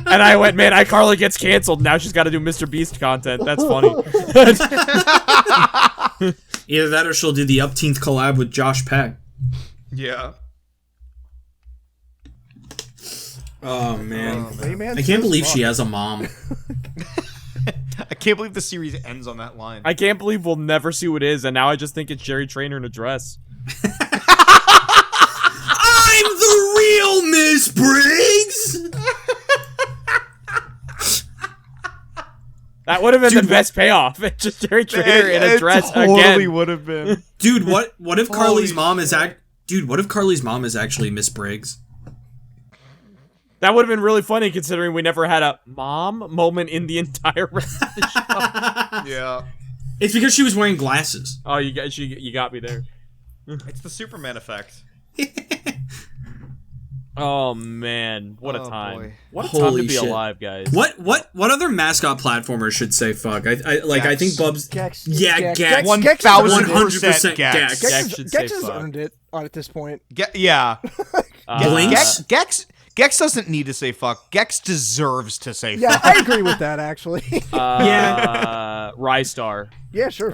And I went, man, iCarly gets canceled. Now she's got to do Mr. Beast content. That's funny. Either that or she'll do the Upteenth collab with Josh Peck. Yeah. Oh man, Rayman I can't believe she has a mom. I can't believe the series ends on that line. I can't believe we'll never see who it is. And now I just think it's Jerry Trainer in a dress. I'm the real Miss Briggs. That would have been the best payoff. It's just Jerry Trainer in a dress totally again. would have been. Dude, what if Carly's mom is what if Carly's mom is actually Miss Briggs? That would have been really funny considering we never had a mom moment in the entire rest of the show. Yeah. It's because she was wearing glasses. Oh, you got me there. It's the Superman effect. Oh man, what a time! Boy. What a time Holy to be shit. alive, guys. What other mascot platformers should say fuck? I think Bubs. Gex. Yeah, Gex. Gex. 1000% Gex. Gex should say Gex has fuck. earned it at this point. Yeah. Blinks. Gex doesn't need to say fuck. Gex deserves to say Yeah, fuck. I agree with that actually. Rystar. Yeah, sure.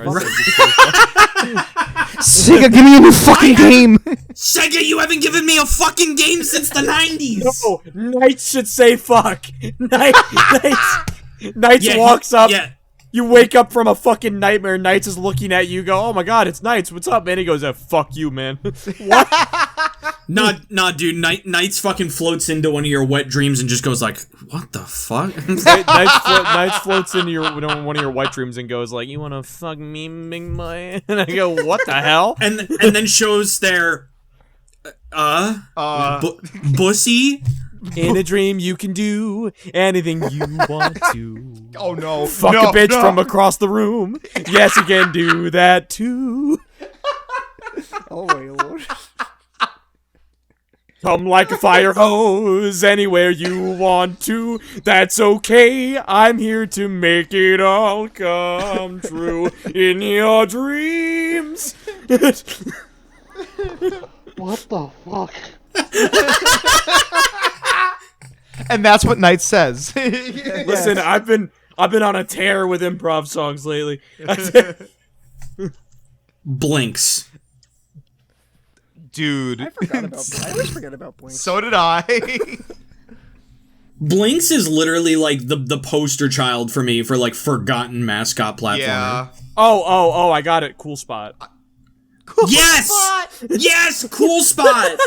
Sega, give me a new fucking game. Sega, you haven't given me a fucking game since the 90s. No, Knights should say fuck. Knights walks up. Yeah. You wake up from a fucking nightmare. Knights is looking at you. Go, oh my god, it's Knights. What's up, man? He goes, fuck you, man. What? Nah, dude. Knights fucking floats into one of your wet dreams and just goes like, "What the fuck?" Knights floats into one of your white dreams and goes like, "You wanna fuck me, Ming Mai?" And I go, "What the hell?" And then shows their bussy. In a dream, you can do anything you want to. Oh no! Fuck a bitch from across the room. Yes, you can do that too. Oh my lord. Come like a fire hose anywhere you want to. That's okay. I'm here to make it all come true in your dreams. What the fuck? And that's what Knight says. Listen, I've been on a tear with improv songs lately. Blinks. Dude. I always forget about Blink. So did I. Blinks is literally like the poster child for me for like forgotten mascot platformer. Yeah. Oh, I got it. Cool spot. Yes, cool spot.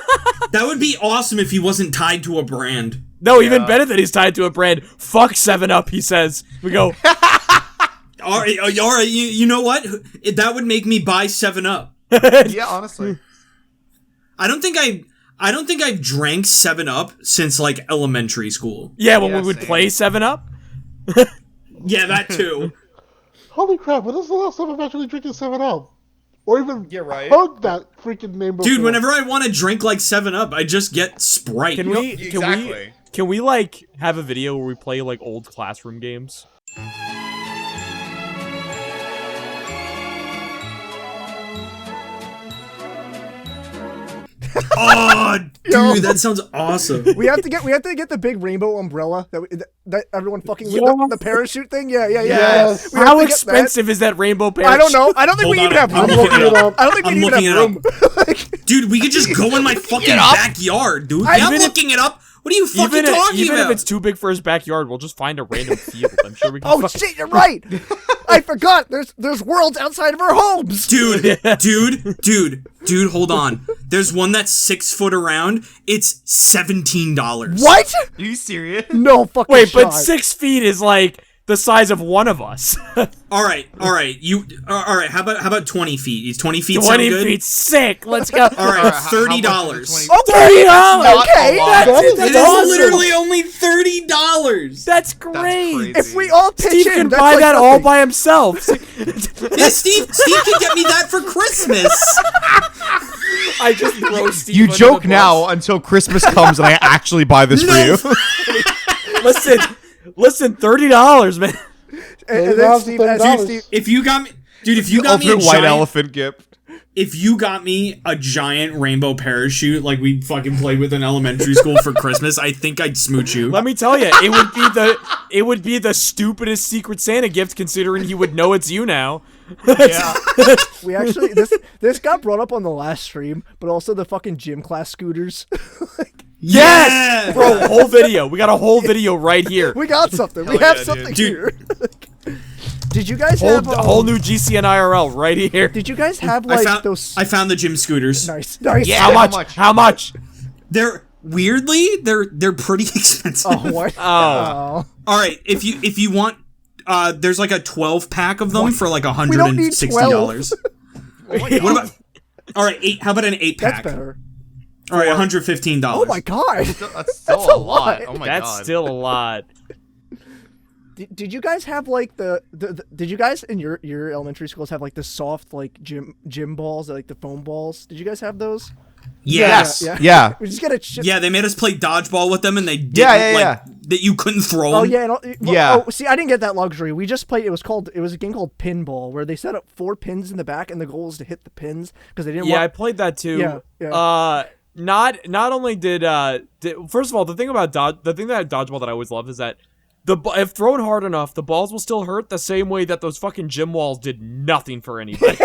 That would be awesome if he wasn't tied to a brand. No, even better that he's tied to a brand. Fuck 7-Up, he says. We go. All right, you know what? That would make me buy 7-Up. Yeah, honestly. I don't think I've drank 7-Up since like elementary school. Yeah, when we would play 7-Up. Yeah, that too. Holy crap, when was the last time I've actually drinking 7-Up? Or even right. heard that freaking name before? Dude, whenever I want to drink like 7-Up, I just get Sprite. Can we like have a video where we play like old classroom games? Oh, Yo. dude, that sounds awesome. We have to get the big rainbow umbrella that everyone fucking the parachute thing. Yeah. Yes. We have How to get expensive is that rainbow that. parachute? I don't know. I don't think Hold we on, even have room. I'm looking it up. I don't think we I'm even looking have it room. Like, Dude, we could just go in my fucking backyard, dude. I'm Even if- looking it up. What are you fucking Even, talking even about? if it's too big for his backyard, we'll just find a random field. I'm sure we can. oh fucking- shit, you're right. I forgot. There's worlds outside of our homes. Dude, hold on. There's one that's 6 foot around. It's $17. What? Are you serious? No fucking Wait, shot. but 6 feet is like the size of one of us. All right. All right. How about 20 feet? Is 20 feet 20 sound good? feet, sick. Let's go. All right, $30. Oh, $30. Okay. It is literally only $30. That's great. crazy. If we all pitch Steve in, can that's buy like that all nothing. by himself. Yeah, Steve can get me that for Christmas. I just throw Steve You under joke the bus. now until Christmas comes and I actually buy this for you. Listen, $30, man. And then Steve, $30. If you got me, dude, if you got me a Ultimate white giant, elephant gift. if you got me a giant rainbow parachute like we fucking played with in elementary school for Christmas, I think I'd smooch you. Let me tell you, it would be the stupidest Secret Santa gift, considering he would know it's you now. Yeah. we actually this got brought up on the last stream, but also the fucking gym class scooters. Yes, bro, whole video. We got a whole video right here. We got something. We Hell have yeah, something dude. here. Did you guys Whole, have a whole new GCN IRL right here. Did you guys have like those? I found the gym scooters. Nice. Yeah. How much? How much? They're weirdly they're pretty expensive. Oh what? Oh. All right, if you want, there's like a 12 pack of them for like We don't need $160. What 12. about? All right, 8. How about an 8 pack? That's better. All right, $115. Oh my god. That's still a lot. Oh my That's god. still a lot. Did you guys have like the did you guys in your elementary schools have like the soft like gym balls, like the foam balls? Did you guys have those? Yes. Yeah. We just get a Yeah, they made us play dodgeball with them, and they didn't Yeah. that you couldn't throw them. Oh yeah, Yeah. Oh, see, I didn't get that luxury. We just played. It was a game called Pinball, where they set up 4 pins in the back, and the goal was to hit the pins because they didn't. Yeah, I want... played that too. Yeah. Not only did first of all, the thing that dodgeball that I always loved is that if thrown hard enough, the balls will still hurt the same way that those fucking gym walls did nothing for anybody.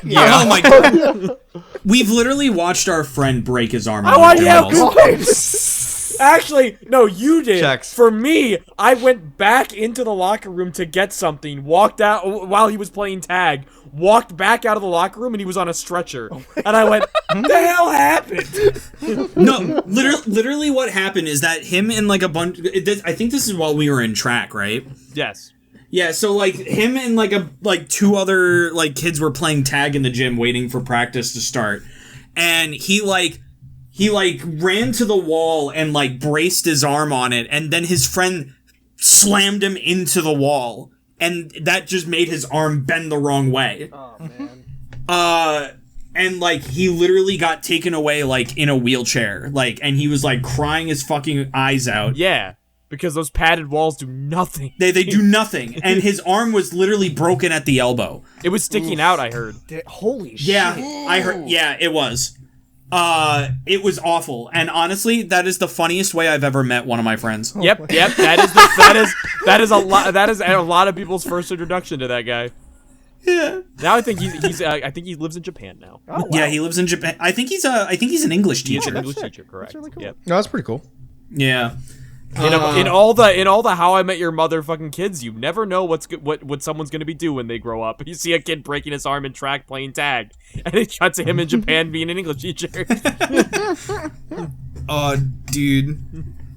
Yeah. Oh my god. We've literally watched our friend break his arm. Oh, on the yeah, gym balls. Actually, no, you did. Checks. For me, I went back into the locker room to get something, walked out while he was playing tag, walked back out of the locker room, and he was on a stretcher. And I went, what the hell happened? No, literally what happened is that him and like a bunch, I think this is while we were in track, right? Yes. Yeah, so like him and like 2 other like kids were playing tag in the gym waiting for practice to start. And he ran to the wall and like braced his arm on it, and then his friend slammed him into the wall, and that just made his arm bend the wrong way. Oh man. And like he literally got taken away like in a wheelchair, like, and he was like crying his fucking eyes out. Yeah, because those padded walls do nothing. They do nothing, and his arm was literally broken at the elbow. It was sticking out, I heard. Holy shit. Yeah, I heard. Yeah, it was. It was awful, and honestly, that is the funniest way I've ever met one of my friends. Yep. That is a lot of people's first introduction to that guy. Yeah. Now I think I think he lives in Japan now. Oh, wow. Yeah, he lives in Japan. I think he's an English He's teacher. an English sick. teacher, correct? That's really cool. Yep. No, that's pretty cool. Yeah. In all the How I Met Your Mother fucking kids, you never know what someone's gonna be doing when they grow up. You see a kid breaking his arm in track playing tag, and it cuts to him in Japan being an English teacher. Oh, dude,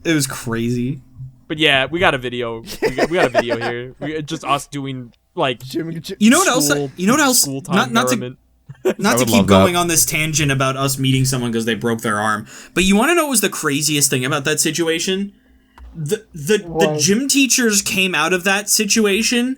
it was crazy. But yeah, we got a video. We got a video here. Just us doing like You know what else? You know what else? School time Not to merriment. not to would keep love going that. on this tangent about us meeting someone because they broke their arm, but you want to know what was the craziest thing about that situation? The gym teachers came out of that situation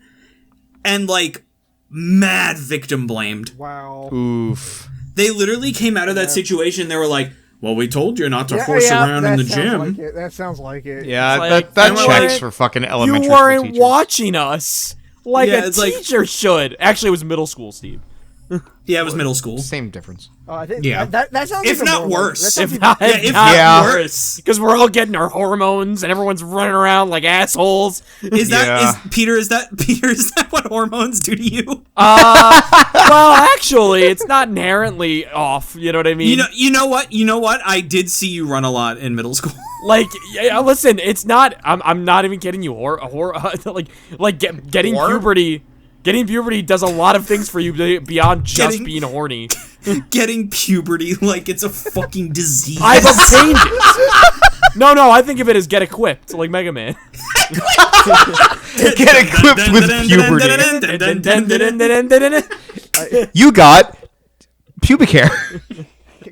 and like mad victim blamed. Wow. Oof. They literally came out of that situation. They were like, "Well, we told you not to horse around in the gym." That sounds like it. Yeah, Like, that you checks weren't- for fucking elementary You school weren't teachers. watching us like Yeah, a it's like- teacher should. Actually, it was middle school, Steve. Yeah, it was middle school. Same difference. I think Yeah. that sounds If even not more worse. That sounds If even- not, Yeah, if not not worse, because we're all getting our hormones and everyone's running around like assholes. Is that Yeah. is Peter? Is that what hormones do to you? Well, actually, it's not inherently off. You know what I mean? You know what? I did see you run a lot in middle school. Like, yeah, listen, it's not. I'm not even kidding you. Getting Whore? puberty. Getting puberty does a lot of things for you beyond just Getting- being horny. Getting puberty like it's a fucking disease. I've obtained it. No, I think of it as get equipped, like Mega Man. Get equipped with puberty. You got pubic hair.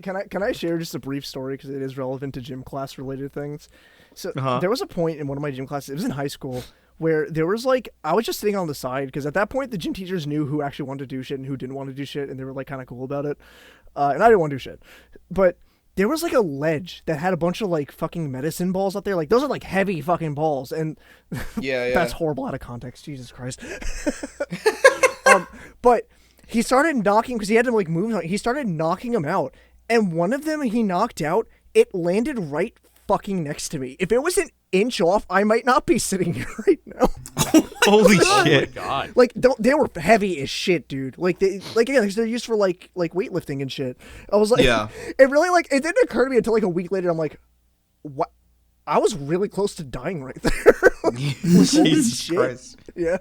Can I share just a brief story because it is relevant to gym class related things? So there was a point in one of my gym classes. It was in high school where there was like I was just sitting on the side because at that point the gym teachers knew who actually wanted to do shit and who didn't want to do shit, and they were like kind of cool about it. And I didn't want to do shit, but there was like a ledge that had a bunch of like fucking medicine balls out there. Like those are like heavy fucking balls, and that's horrible out of context. Jesus Christ. But he started knocking because he had to like move. He started knocking them out, and one of them he knocked out. It landed right fucking next to me. If it was an inch off, I might not be sitting here right now. Holy shit. Oh my god. Like they were heavy as shit, dude. Like again, they're used for like weightlifting and shit. I was like, Yeah. It really it didn't occur to me until like a week later. I'm like, what? I was really close to dying right there. Holy Jesus shit. Christ. Yeah.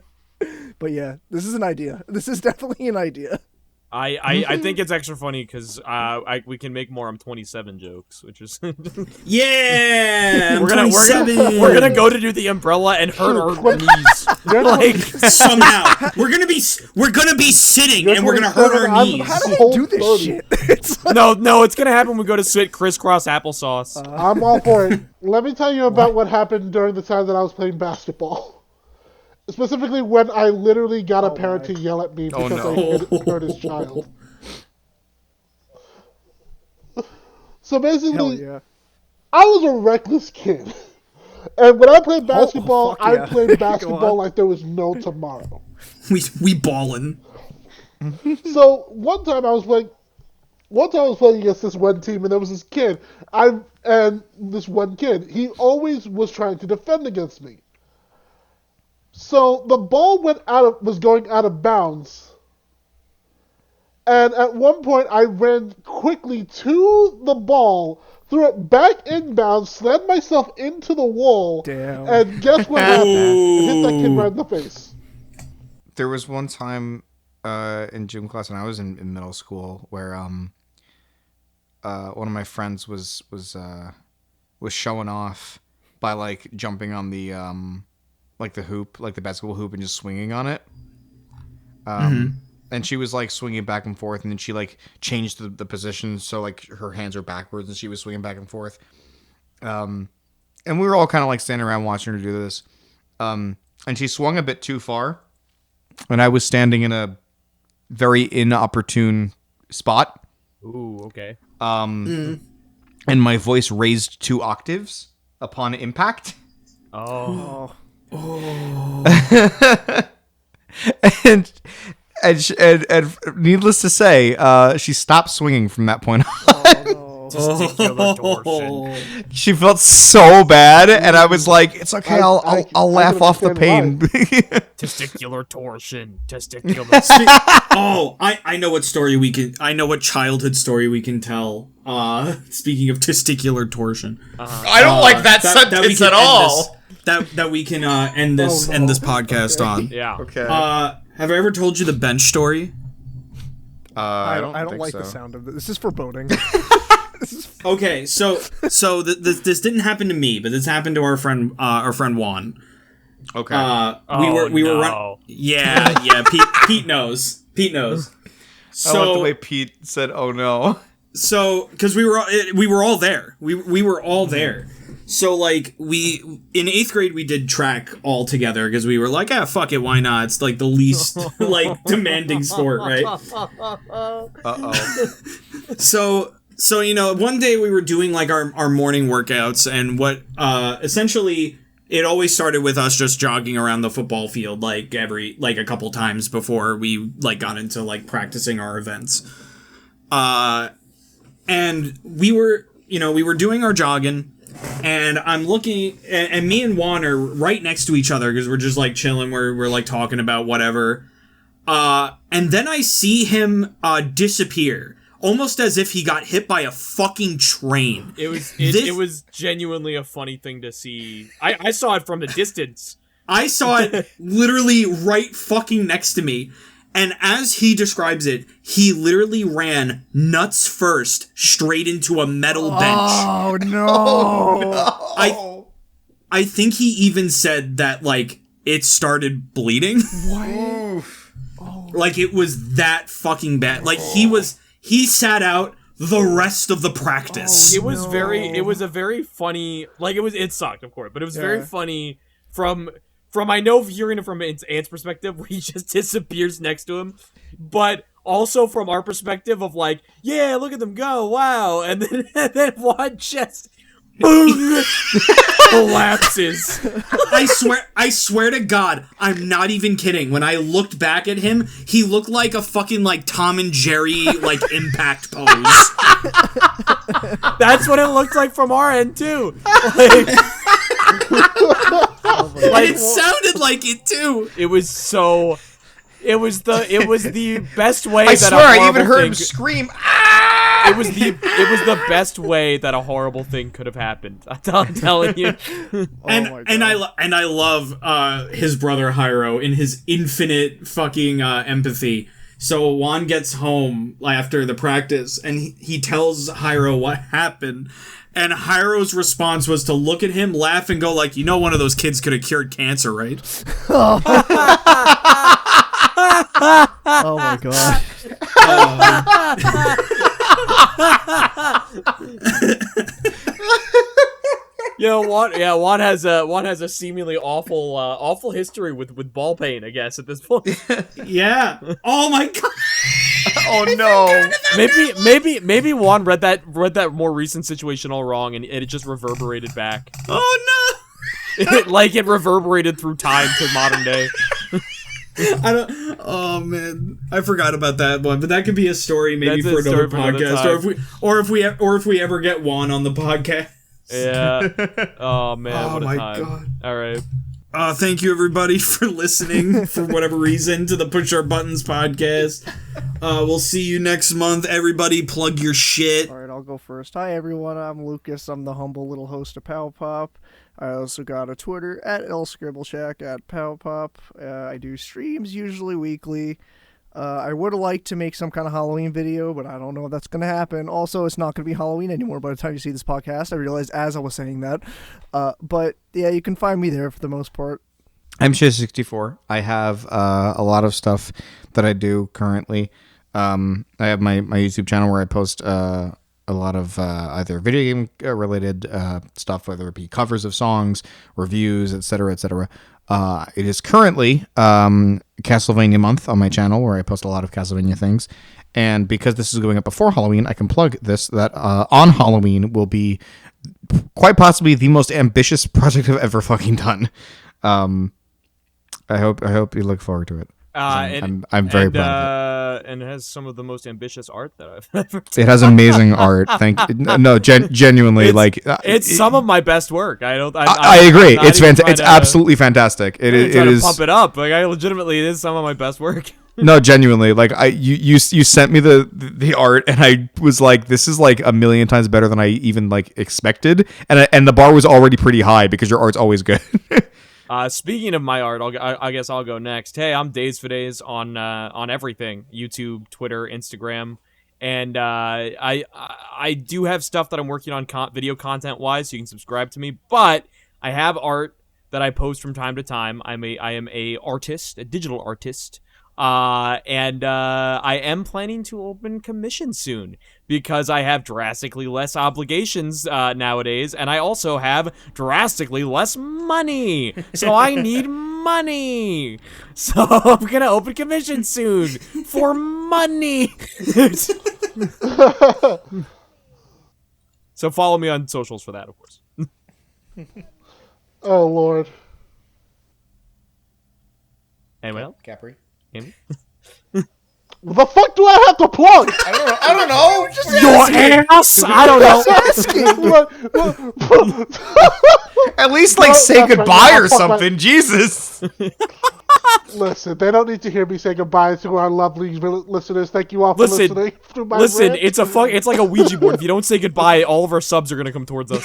But yeah, this is an idea. This is definitely an idea. I think it's extra funny because we can make more I'm 27 jokes, which is Yeah, we're gonna go to do the umbrella and hurt our knees. Like somehow we're gonna be sitting and we're gonna hurt our knees. How do they do this shit? It's like, no, it's gonna happen when we go to sit crisscross applesauce. I'm all for it. Let me tell you about what happened during the time that I was playing basketball. Specifically when I literally got a parent to yell at me because I hurt his child. So basically, hell yeah. I was a reckless kid. And when I played basketball, fuck yeah. I played basketball like there was no tomorrow. We ballin'. So one time I was playing against this one team, and there was this kid. This one kid, he always was trying to defend against me. So the ball was going out of bounds. And at one point I ran quickly to the ball, threw it back inbounds, slammed myself into the wall. Damn. And guess what happened? It hit that kid right in the face. There was one time in gym class when I was in middle school where one of my friends was showing off by like jumping on the like the hoop, like the basketball hoop, and just swinging on it. And she was like swinging back and forth, and then she like changed the position so like her hands are backwards, and she was swinging back and forth. And we were all kind of like standing around watching her do this. And she swung a bit too far, and I was standing in a very inopportune spot. Ooh, okay. And my voice raised 2 octaves upon impact. Oh. and needless to say, she stopped swinging from that point on. Testicular torsion. She felt so bad, and I was like, "It's okay, I'll laugh off the pain." Testicular torsion. Testicular. Oh, I know what story we can. I know what childhood story we can tell. Speaking of testicular torsion, I don't like that sentence at all. That we can end this podcast on. Yeah. Okay. Have I ever told you the bench story? I don't think like so. the sound of it. This is foreboding. Okay, so this didn't happen to me, but this happened to our friend Juan. Okay. We were yeah. Pete knows. So I like the way Pete said, "Oh no." So because we were all there. We were all there. So like in 8th grade we did track all together because we were like, fuck it, why not? It's like the least like demanding sport, right? So one day we were doing like our morning workouts, and what essentially it always started with us just jogging around the football field like a couple times before we like got into like practicing our events. And we were doing our jogging, and I'm looking, and me and Juan are right next to each other because we're just like chilling. We're like talking about whatever. And then I see him disappear, almost as if he got hit by a fucking train. It was genuinely a funny thing to see. I saw it from a distance. I saw it literally right fucking next to me. And as he describes it, he literally ran nuts first straight into a metal bench. Oh no! I think he even said that like it started bleeding. What? Like it was that fucking bad. Like he sat out the rest of the practice. It was a very funny, like it sucked, of course, but it was very funny from I know hearing it from Ant's perspective where he just disappears next to him, but also from our perspective of like, yeah, look at them go, wow, and then one just boom collapses. I swear to God, I'm not even kidding. When I looked back at him, he looked like a fucking like Tom and Jerry like impact pose. That's what it looked like from our end too. Like, it sounded like it too. It was the best way. I swear, I even heard him scream. Ah! It was the best way that a horrible thing could have happened. I'm telling you. And I love his brother Hyro in his infinite fucking empathy. So Juan gets home after the practice, and he tells Hyro what happened. And Hyro's response was to look at him, laugh, and go like, one of those kids could have cured cancer, right? Oh my god. Juan has a seemingly awful history with ball pain, I guess, at this point. Yeah. Oh my god. Oh no. Maybe Juan read that more recent situation all wrong, and it just reverberated back. Oh no. It reverberated through time to modern day. Oh man, I forgot about that one, but that could be a story maybe for another podcast, or if we ever get Juan on the podcast. Yeah. Oh man. Oh what a my time. god. All right. Thank you everybody for listening for whatever reason to the Push Our Buttons podcast. We'll see you next month. Everybody plug your shit. All right, I'll go first. Hi everyone, I'm Lucas. I'm the humble little host of Pow Pop. I also got a Twitter at @LScribbleShack at Pow Pop. I do streams usually weekly. I would like to make some kind of Halloween video, but I don't know if that's going to happen. Also, it's not going to be Halloween anymore by the time you see this podcast. I realized as I was saying that. But yeah, you can find me there for the most part. I'm Shay64. I have a lot of stuff that I do currently. I have my YouTube channel where I post a lot of either video game related stuff, whether it be covers of songs, reviews, etc., etc. It is currently Castlevania month on my channel where I post a lot of Castlevania things. And because this is going up before Halloween, I can plug this, that on Halloween will be quite possibly the most ambitious project I've ever fucking done. I hope you look forward to it. I'm very proud of it. And it has some of the most ambitious art that I've ever seen. It has amazing art. Genuinely, it's some of my best work. I agree. It's It's absolutely fantastic. It is. Pump it up. Like it is some of my best work. No, genuinely. Like you sent me the art, and I was like, this is like a million times better than I even like expected, and the bar was already pretty high because your art's always good. Speaking of my art, I guess I'll go next. Hey, I'm Days for Days on everything: YouTube, Twitter, Instagram, and I do have stuff that I'm working on video content wise, so you can subscribe to me. But I have art that I post from time to time. I am a artist, a digital artist. And I am planning to open commission soon because I have drastically less obligations nowadays, and I also have drastically less money. So I need money. So I'm gonna open commission soon for money. So follow me on socials for that, of course. Oh Lord. Anyone else? Capri. Amy? What the fuck do I have to plug? I don't know. Just Your ass! I don't know. At least, like, say that's right. goodbye I'll or fuck my- something. Jesus. Listen, they don't need to hear me say goodbye to our lovely listeners. Thank you all for listening to my Listen, rant. it's like a Ouija board. If you don't say goodbye, all of our subs are gonna come towards us.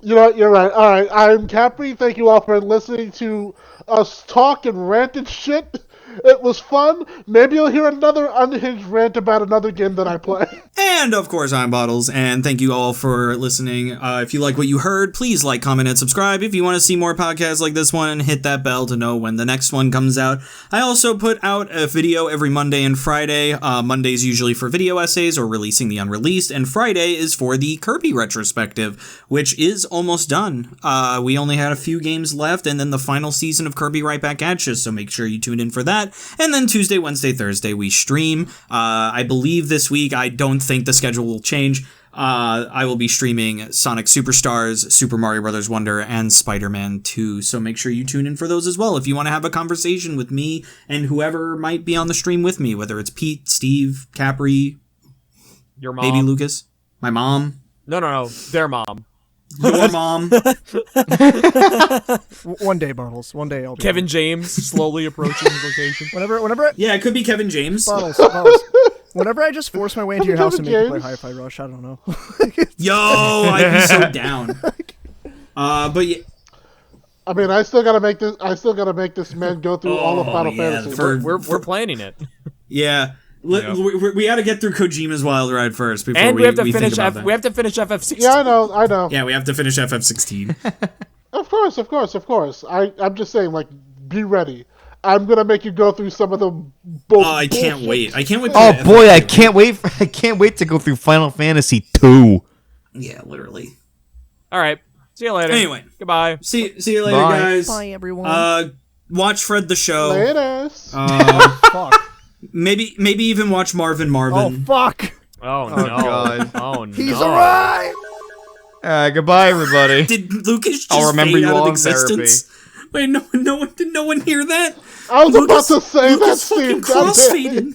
You know what? You're right. All right, I'm Capri. Thank you all for listening to us talk and rant and shit. It was fun. Maybe you'll hear another unhinged rant about another game that I play. And of course, I'm Bottles, and thank you all for listening. If you like what you heard, please like, comment, and subscribe. If you want to see more podcasts like this one, hit that bell to know when the next one comes out. I also put out a video every Monday and Friday. Monday's usually for video essays or releasing the unreleased, and Friday is for the Kirby retrospective, which is almost done. We only had a few games left, and then the final season of Kirby Right Back At You, so make sure you tune in for that. And then Tuesday, Wednesday, Thursday, we stream. I believe this week, I don't think the schedule will change. I will be streaming Sonic Superstars, Super Mario Bros. Wonder, and Spider-Man 2, so make sure you tune in for those as well if you want to have a conversation with me and whoever might be on the stream with me, whether it's Pete, Steve, Capri, Your mom. maybe Lucas, my mom, No. Their mom. your mom. One day, Bottles. One day, I'll be Kevin there. James slowly approaching his location. Whenever, Yeah, it could be Kevin James. Bottles. Whenever I just force my way into your house and make you play Hi-Fi Rush, I don't know. Yo, I'd be so down. But yeah. I mean, I still gotta make this man go through all of Final Fantasy. We're planning it. Yeah. We got to get through Kojima's Wild Ride first before And we have to finish think about that. we have to finish FF16. Yeah, I know. Yeah, we have to finish FF16. Of course. I'm just saying, like, be ready. I'm gonna make you go through some of the I can't wait. I can't wait. Oh boy, I can't wait. I can't wait to go through Final Fantasy 2. Yeah, literally. All right. See you later. Anyway. Goodbye. See you later, Bye. guys. Bye, everyone. Watch Fred the Show. Later. Fuck. Maybe even watch Marvin. Oh, fuck. Oh no. God. Oh no. He's alive. Goodbye, everybody. Did Lucas just I'll remember fade you out of all in existence? Wait, did no one hear that? I was Lucas, about to say Lucas that, fucking Steve. Goddamn. crossfaded.